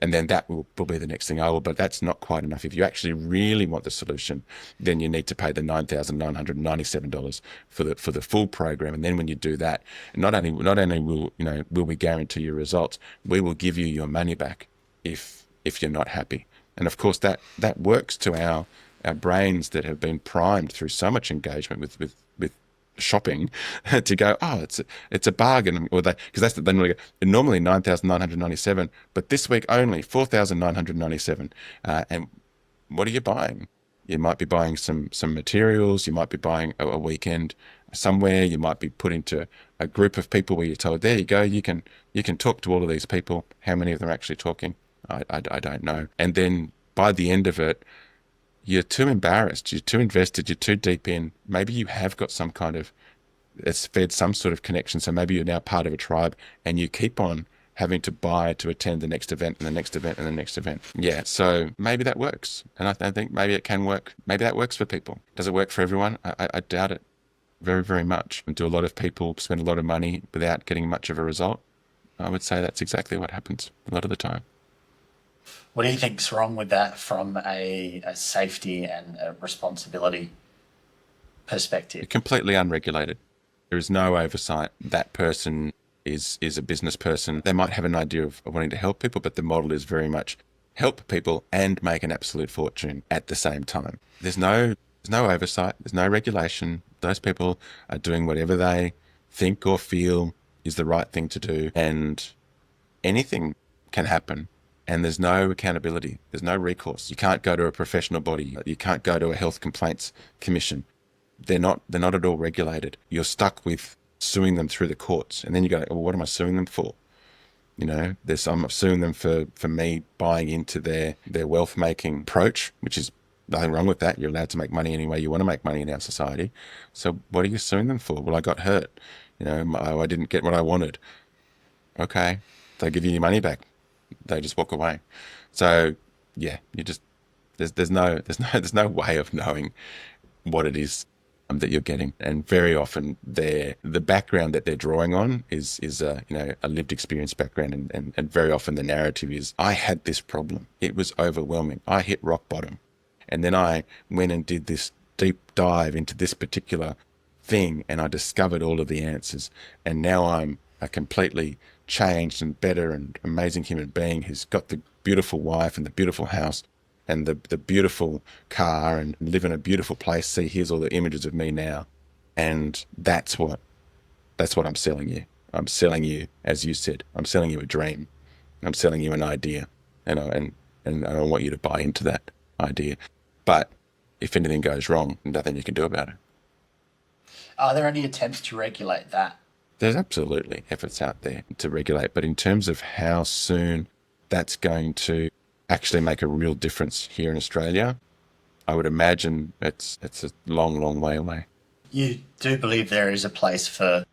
And then that will be the next thing. But that's not quite enough. If you actually really want the solution, then you need to pay the $9,997 for the full program. And then when you do that, not only will we guarantee your results, we will give you your money back if you're not happy. And of course that works to our brains that have been primed through so much engagement with shopping to go, oh, it's a bargain, or because that's then normally $9,997, but this week only $4,997. And what are you buying? You might be buying some materials. You might be buying a weekend somewhere. You might be put into a group of people where you're told, there you go, you can talk to all of these people. How many of them are actually talking? I don't know. And then by the end of it, you're too embarrassed, you're too invested, you're too deep in. Maybe you have got some kind of, it's fed some sort of connection. So maybe you're now part of a tribe and you keep on having to buy to attend the next event and the next event and the next event. Yeah, so maybe that works. And I think maybe it can work. Maybe that works for people. Does it work for everyone? I doubt it very, very much. And do a lot of people spend a lot of money without getting much of a result? I would say that's exactly what happens a lot of the time. What do you think's wrong with that from a safety and a responsibility perspective? Completely unregulated. There is no oversight. That person is a business person. They might have an idea of wanting to help people, but the model is very much help people and make an absolute fortune at the same time. There's no oversight. There's no regulation. Those people are doing whatever they think or feel is the right thing to do, and anything can happen. And there's no accountability. There's no recourse. You can't go to a professional body. You can't go to a health complaints commission. They're not at all regulated. You're stuck with suing them through the courts. And then you go, well, what am I suing them for? I'm suing them for me buying into their wealth making approach, which is nothing wrong with that. You're allowed to make money any way you want to make money in our society. So what are you suing them for? Well, I got hurt. I didn't get what I wanted. Okay. They give you your money back. They just walk away. So yeah, there's no way of knowing what it is that you're getting, and very often the background that they're drawing on is a lived experience background, and very often the narrative is, I had this problem, it was overwhelming, I hit rock bottom, and then I went and did this deep dive into this particular thing, and I discovered all of the answers, and now I'm a completely changed and better and amazing human being who's got the beautiful wife and the beautiful house and the beautiful car and live in a beautiful place. See, here's all the images of me now. And that's what I'm selling you. I'm selling you, as you said, I'm selling you a dream. I'm selling you an idea. And I want you to buy into that idea. But if anything goes wrong, nothing you can do about it. Are there any attempts to regulate that? There's absolutely efforts out there to regulate, but in terms of how soon that's going to actually make a real difference here in Australia, I would imagine it's a long, long way away. You do believe there is a place for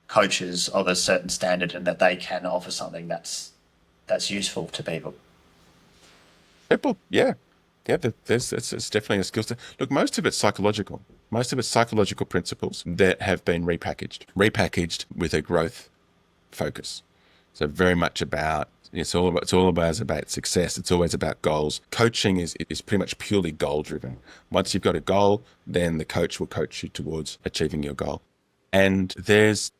coaches of a certain standard and that they can offer something that's useful to people? People, yeah. Yeah, it's definitely a skill set. Look, most of it's psychological. Most of it's psychological principles that have been repackaged with a growth focus. So very much about, it's all about success. It's always about goals. Coaching is pretty much purely goal driven. Once you've got a goal, then the coach will coach you towards achieving your goal. And there's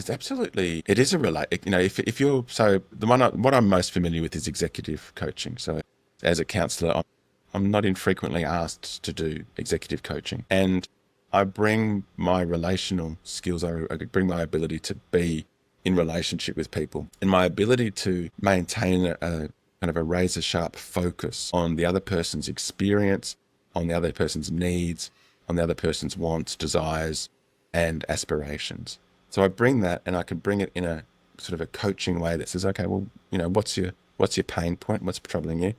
absolutely, it is a if you're, so what I'm most familiar with is executive coaching. So as a counsellor, I'm not infrequently asked to do executive coaching, and I bring my relational skills. I bring my ability to be in relationship with people, and my ability to maintain a kind of a razor sharp focus on the other person's experience, on the other person's needs, on the other person's wants, desires, and aspirations. So I bring that, and I can bring it in a sort of a coaching way that says, okay, well, what's your pain point? What's troubling you?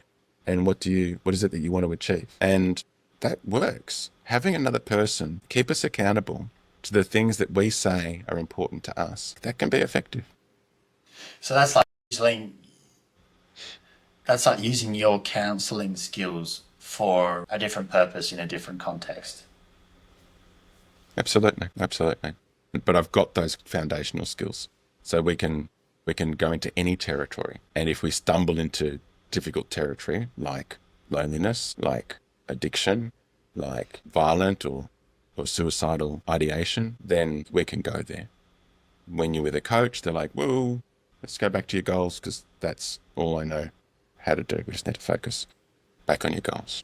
And what is it that you want to achieve? And that works. Having another person keep us accountable to the things that we say are important to us, that can be effective. So that's like using your counselling skills for a different purpose in a different context. Absolutely. But I've got those foundational skills, so we can go into any territory. And if we stumble into difficult territory like loneliness, like addiction, like violent or suicidal ideation, then we can go there. When you're with a coach, they're like, well, let's go back to your goals, because that's all I know how to do. We just need to focus back on your goals.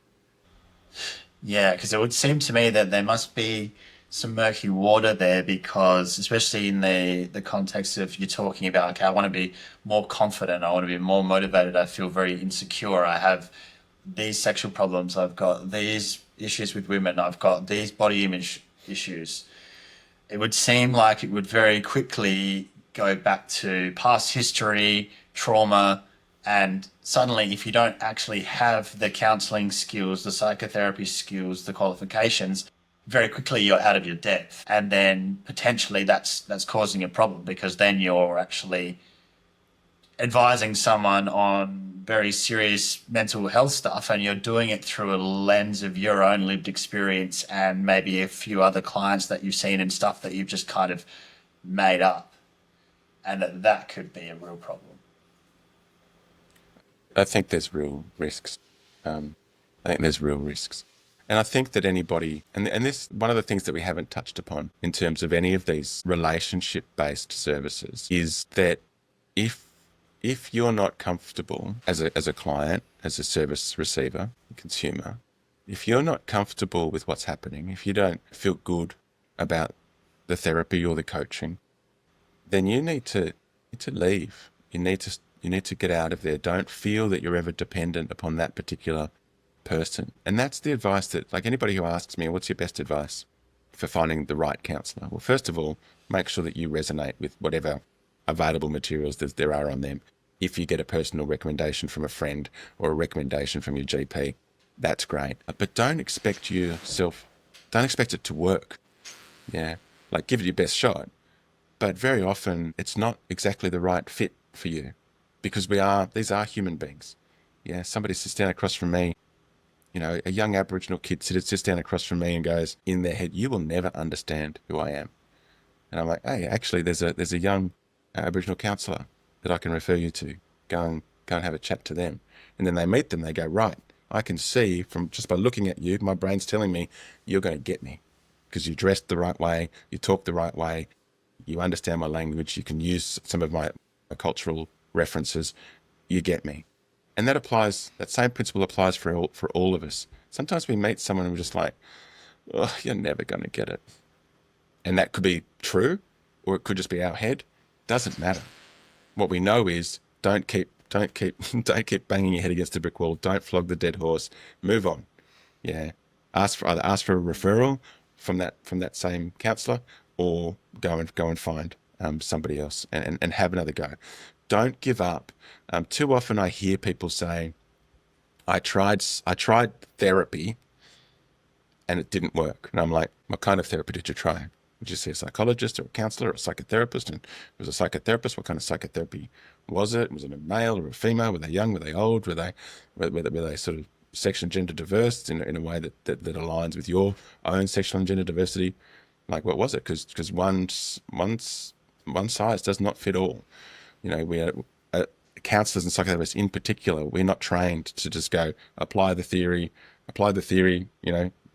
Yeah, because it would seem to me that there must be some murky water there, because especially in the context of you're talking about, okay, I want to be more confident, I want to be more motivated, I feel very insecure, I have these sexual problems, I've got these issues with women, I've got these body image issues. It would seem like it would very quickly go back to past history, trauma, and suddenly if you don't actually have the counselling skills, the psychotherapy skills, the qualifications, very quickly you're out of your depth, and then potentially that's causing a problem, because then you're actually advising someone on very serious mental health stuff, and you're doing it through a lens of your own lived experience and maybe a few other clients that you've seen and stuff that you've just kind of made up, and that could be a real problem. I think there's real risks. I think there's real risks. And I think that anybody, and this, one of the things that we haven't touched upon in terms of any of these relationship-based services is that if you're not comfortable as a client, as a service receiver, consumer, if you're not comfortable with what's happening, if you don't feel good about the therapy or the coaching, then you need to leave. You need to get out of there. Don't feel that you're ever dependent upon that particular person. And that's the advice that, like, anybody who asks me, what's your best advice for finding the right counsellor? Well, first of all, make sure that you resonate with whatever available materials there are on them. If you get a personal recommendation from a friend or a recommendation from your GP, that's great. But don't expect it to work. Yeah. Like, give it your best shot. But very often it's not exactly the right fit for you, because these are human beings. Yeah. Somebody sits down across from me, a young Aboriginal kid sits down across from me and goes in their head, "You will never understand who I am." And I'm like, "Hey, actually, there's a young Aboriginal counsellor that I can refer you to. Go and have a chat to them." And then they meet them. They go, "Right, I can see from just by looking at you, my brain's telling me you're going to get me because you dressed the right way, you talk the right way, you understand my language, you can use some of my cultural references, you get me." And that same principle applies for all of us. Sometimes we meet someone and we're just like, "Oh, you're never going to get it." And that could be true, or it could just be our head. Doesn't matter. What we know is don't keep banging your head against a brick wall. Don't flog the dead horse. Move on. Yeah. Ask for a referral from that same counsellor, or go and find somebody else and have another go. Don't give up. Too often I hear people say, I tried therapy and it didn't work. And I'm like, what kind of therapy did you try? Did you see a psychologist or a counsellor or a psychotherapist? And it was a psychotherapist. What kind of psychotherapy was it? Was it a male or a female? Were they young? Were they old? Were they sort of sexual and gender diverse in a way that aligns with your own sexual and gender diversity? Like, what was it? Because one size does not fit all. We are counsellors and psychotherapists in particular. We're not trained to just go apply the theory,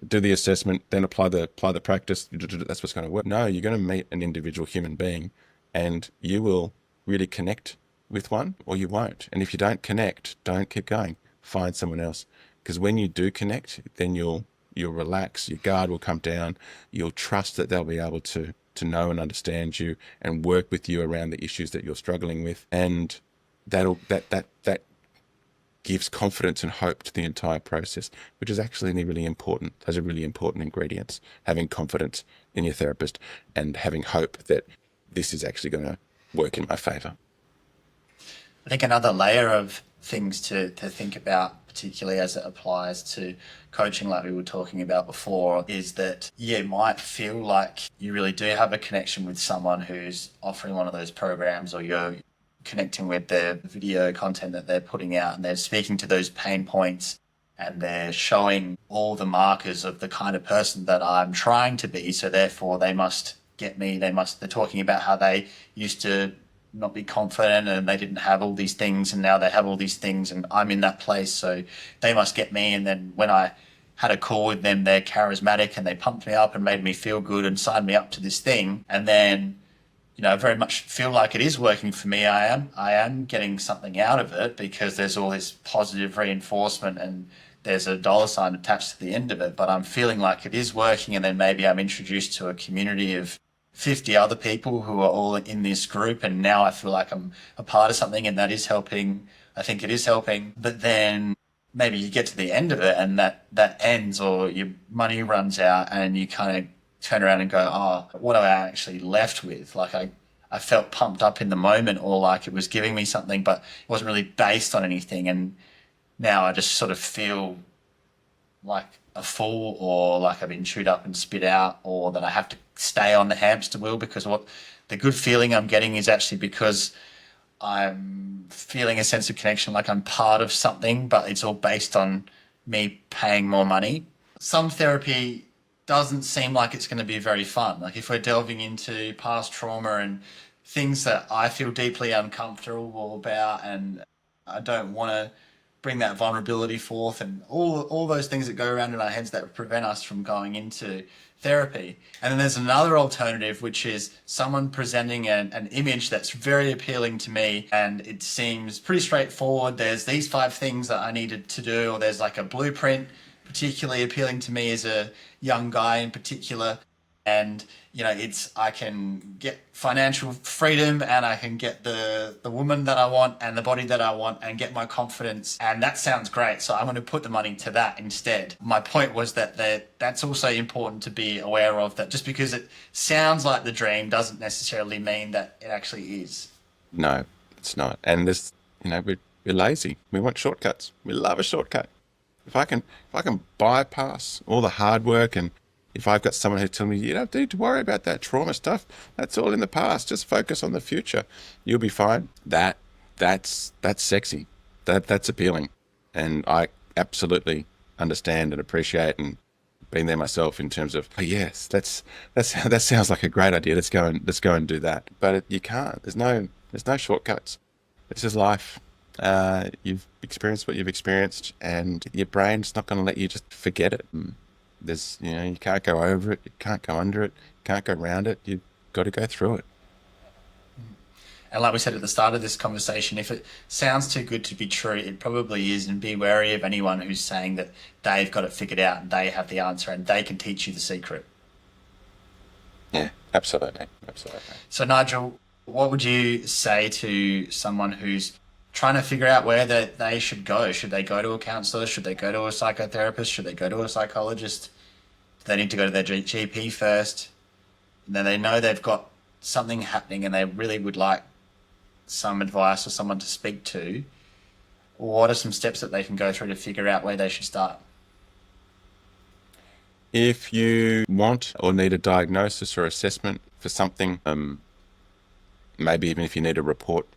do the assessment, then apply the practice. That's what's going to work. No, you're going to meet an individual human being, and you will really connect with one, or you won't. And if you don't connect, don't keep going. Find someone else, because when you do connect, then you'll relax. Your guard will come down. You'll trust that they'll be able to know and understand you and work with you around the issues that you're struggling with, and that gives confidence and hope to the entire process, which is actually really important. Those are really important ingredients: having confidence in your therapist and having hope that this is actually going to work in my favor. I think another layer of things to think about, particularly as it applies to coaching, like we were talking about before, is that you might feel like you really do have a connection with someone who's offering one of those programs, or you're connecting with the video content that they're putting out, and they're speaking to those pain points, and they're showing all the markers of the kind of person that I'm trying to be, so therefore they must get me. They're talking about how they used to not be confident and they didn't have all these things, and now they have all these things, and I'm in that place, so they must get me. And then when I had a call with them, they're charismatic and they pumped me up and made me feel good and signed me up to this thing. And then, I very much feel like it is working for me. I am getting something out of it, because there's all this positive reinforcement and there's a dollar sign attached to the end of it, but I'm feeling like it is working. And then maybe I'm introduced to a community of 50 other people who are all in this group, and now I feel like I'm a part of something, and that is helping. I think it is helping. But then maybe you get to the end of it and that ends, or your money runs out, and you kind of turn around and go, "Oh, what am I actually left with?" Like I felt pumped up in the moment, or like it was giving me something, but it wasn't really based on anything. And now I just sort of feel like a fool, or like I've been chewed up and spit out, or that I have to stay on the hamster wheel, because what the good feeling I'm getting is actually because I'm feeling a sense of connection, like I'm part of something, but it's all based on me paying more money. Some therapy doesn't seem like it's going to be very fun. Like if we're delving into past trauma and things that I feel deeply uncomfortable about, and I don't want to bring that vulnerability forth, and all those things that go around in our heads that prevent us from going into therapy. And then there's another alternative, which is someone presenting an image that's very appealing to me, and it seems pretty straightforward. There's these 5 things that I needed to do, or there's like a blueprint particularly appealing to me as a young guy in particular. And I can get financial freedom, and I can get the woman that I want and the body that I want, and get my confidence, and that sounds great, so I'm going to put the money to that instead. My point was that's also important to be aware of, that just because it sounds like the dream doesn't necessarily mean that it actually is. No, it's not. And this, we're lazy. We want shortcuts. We love a shortcut. If I can bypass all the hard work, and if I've got someone who's telling me, you don't need to worry about that trauma stuff, that's all in the past, just focus on the future, you'll be fine. That's sexy. That's appealing. And I absolutely understand and appreciate, and been there myself in terms of, oh yes, that sounds like a great idea. Let's go and do that. But you can't. There's no shortcuts. This is life. You've experienced what you've experienced, and your brain's not going to let you just forget it. There's, you can't go over it, you can't go under it, you can't go around it. You've got to go through it. And like we said at the start of this conversation, if it sounds too good to be true, it probably is. And be wary of anyone who's saying that they've got it figured out and they have the answer and they can teach you the secret. Yeah, absolutely. So Nigel, what would you say to someone who's trying to figure out where they should go? Should they go to a counsellor? Should they go to a psychotherapist? Should they go to a psychologist? Do they need to go to their GP first? And then they know they've got something happening and they really would like some advice or someone to speak to. What are some steps that they can go through to figure out where they should start? If you want or need a diagnosis or assessment for something, maybe even if you need a report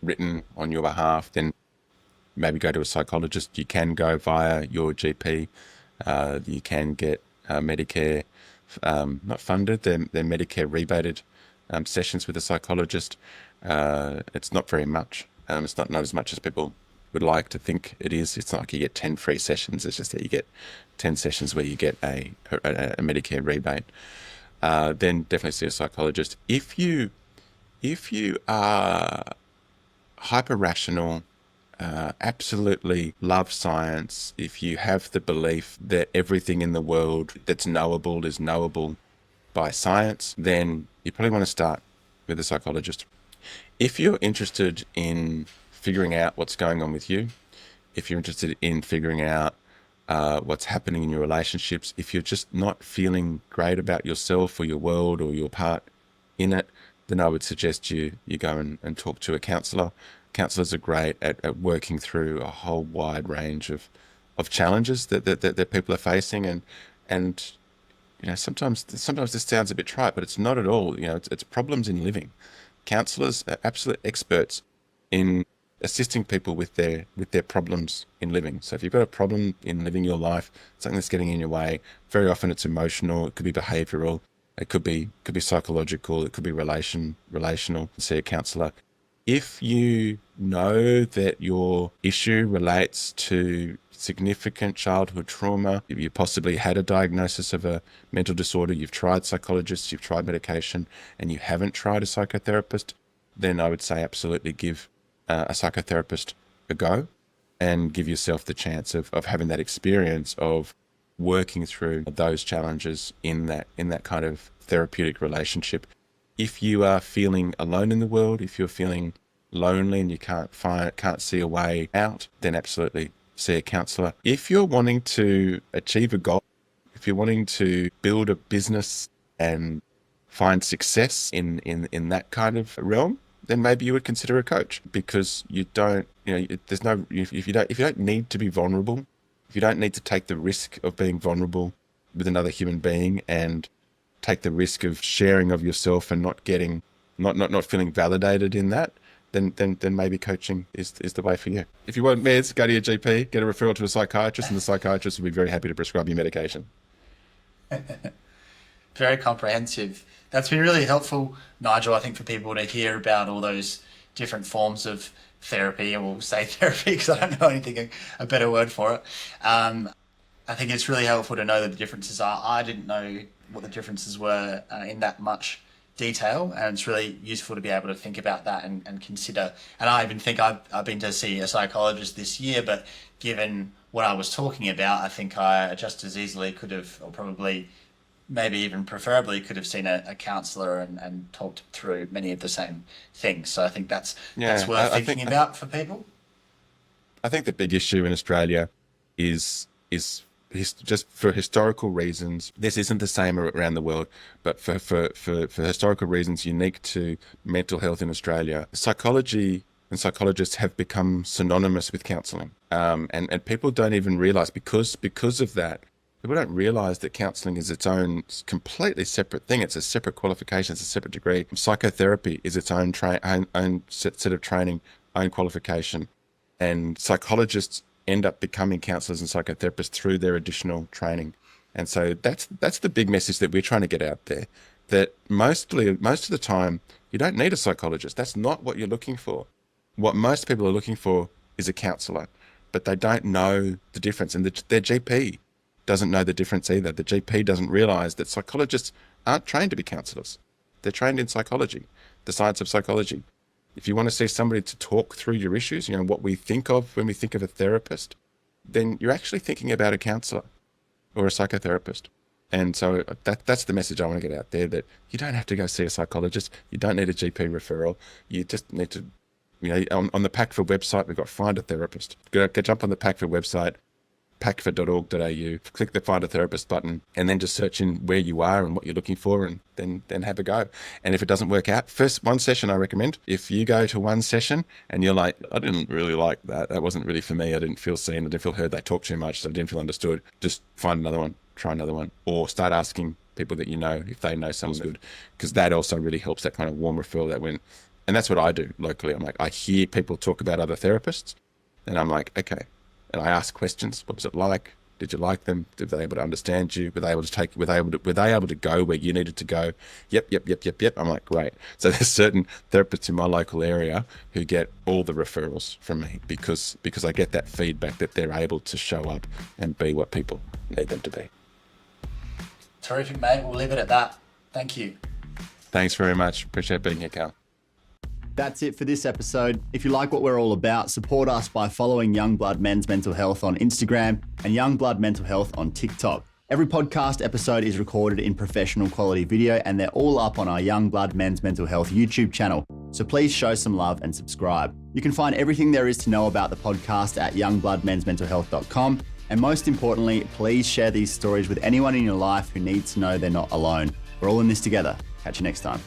written on your behalf, then maybe go to a psychologist. You can go via your GP. You can get Medicare, not funded, they're Medicare rebated sessions with a psychologist. It's not very much. It's not as much as people would like to think it is. It's not like you get 10 free sessions. It's just that you get 10 sessions where you get a Medicare rebate. Then definitely see a psychologist. If you are hyper rational, absolutely love science, if you have the belief that everything in the world that's knowable is knowable by science, then you probably want to start with a psychologist. If you're interested in figuring out what's going on with you, if you're interested in figuring out what's happening in your relationships, if you're just not feeling great about yourself or your world or your part in it, then I would suggest you go and talk to a counsellor. Counsellors are great at working through a whole wide range of challenges that people are facing, and sometimes this sounds a bit trite, but it's not at all. It's problems in living. Counsellors are absolute experts in assisting people with their problems in living. So if you've got a problem in living your life, something that's getting in your way, very often it's emotional, it could be behavioural, it could be psychological, it could be relational. See a counsellor. If you know that your issue relates to significant childhood trauma, if you possibly had a diagnosis of a mental disorder, you've tried psychologists, you've tried medication, and you haven't tried a psychotherapist, then I would say absolutely give a psychotherapist a go and give yourself the chance of having that experience of working through those challenges in that kind of therapeutic relationship. If you are feeling alone in the world, if you're feeling lonely and you can't see a way out, then absolutely see a counsellor. If you're wanting to achieve a goal, if you're wanting to build a business and find success in that kind of realm, then maybe you would consider a coach, because you don't, there's no, if you don't need to be vulnerable, if you don't need to take the risk of being vulnerable with another human being and take the risk of sharing of yourself and not feeling validated in that, then maybe coaching is the way for you. If you want meds, go to your GP, get a referral to a psychiatrist, and the psychiatrist will be very happy to prescribe you medication. Very comprehensive. That's been really helpful, Nigel, I think, for people to hear about all those different forms of therapy, and we'll say therapy because I don't know anything a better word for it. I think it's really helpful to know that the differences are. I didn't know what the differences were in that much detail, and it's really useful to be able to think about that and consider. And I even think I've been to see a psychologist this year, but given what I was talking about, I think I just as easily could have, or probably maybe even preferably could have seen a counsellor and talked through many of the same things. So I think that's worth thinking about for people. I think the big issue in Australia is just for historical reasons. This isn't the same around the world, but for historical reasons unique to mental health in Australia, psychology and psychologists have become synonymous with counselling. And people don't even realise, because of that, people don't realise that counselling is its own completely separate thing. It's a separate qualification. It's a separate degree. Psychotherapy is its own set of training, own qualification. And psychologists end up becoming counsellors and psychotherapists through their additional training. And so that's the big message that we're trying to get out there, that most of the time, you don't need a psychologist. That's not what you're looking for. What most people are looking for is a counsellor, but they don't know the difference. And their GP doesn't know the difference either. The GP doesn't realise that psychologists aren't trained to be counsellors. They're trained in psychology, the science of psychology. If you want to see somebody to talk through your issues, what we think of when we think of a therapist, then you're actually thinking about a counsellor or a psychotherapist. And so that's the message I want to get out there, that you don't have to go see a psychologist. You don't need a GP referral. You just need to, on the PACFA website, we've got Find a Therapist. Go jump on the PACFA website, pacfa.org.au, click the Find a Therapist button, and then just search in where you are and what you're looking for, and then have a go. And if it doesn't work out, first one session I recommend. If you go to one session and you're like, I didn't really like that, that wasn't really for me, I didn't feel seen, I didn't feel heard, they talked too much, so I didn't feel understood, just find another one, try another one, or start asking people that you know if they know someone's good, because that also really helps, that kind of warm referral that when, and that's what I do locally. I'm like, I hear people talk about other therapists, and I'm like, okay. And I ask questions. What was it like? Did you like them? Were they able to understand you? Were they able to go where you needed to go? Yep. I'm like, great. So there's certain therapists in my local area who get all the referrals from me because I get that feedback that they're able to show up and be what people need them to be. Terrific, mate. We'll leave it at that. Thank you. Thanks very much. Appreciate being here, Cal. That's it for this episode. If you like what we're all about, support us by following Young Blood Men's Mental Health on Instagram and Young Blood Mental Health on TikTok. Every podcast episode is recorded in professional quality video, and they're all up on our Young Blood Men's Mental Health YouTube channel. So please show some love and subscribe. You can find everything there is to know about the podcast at youngbloodmensmentalhealth.com. And most importantly, please share these stories with anyone in your life who needs to know they're not alone. We're all in this together. Catch you next time.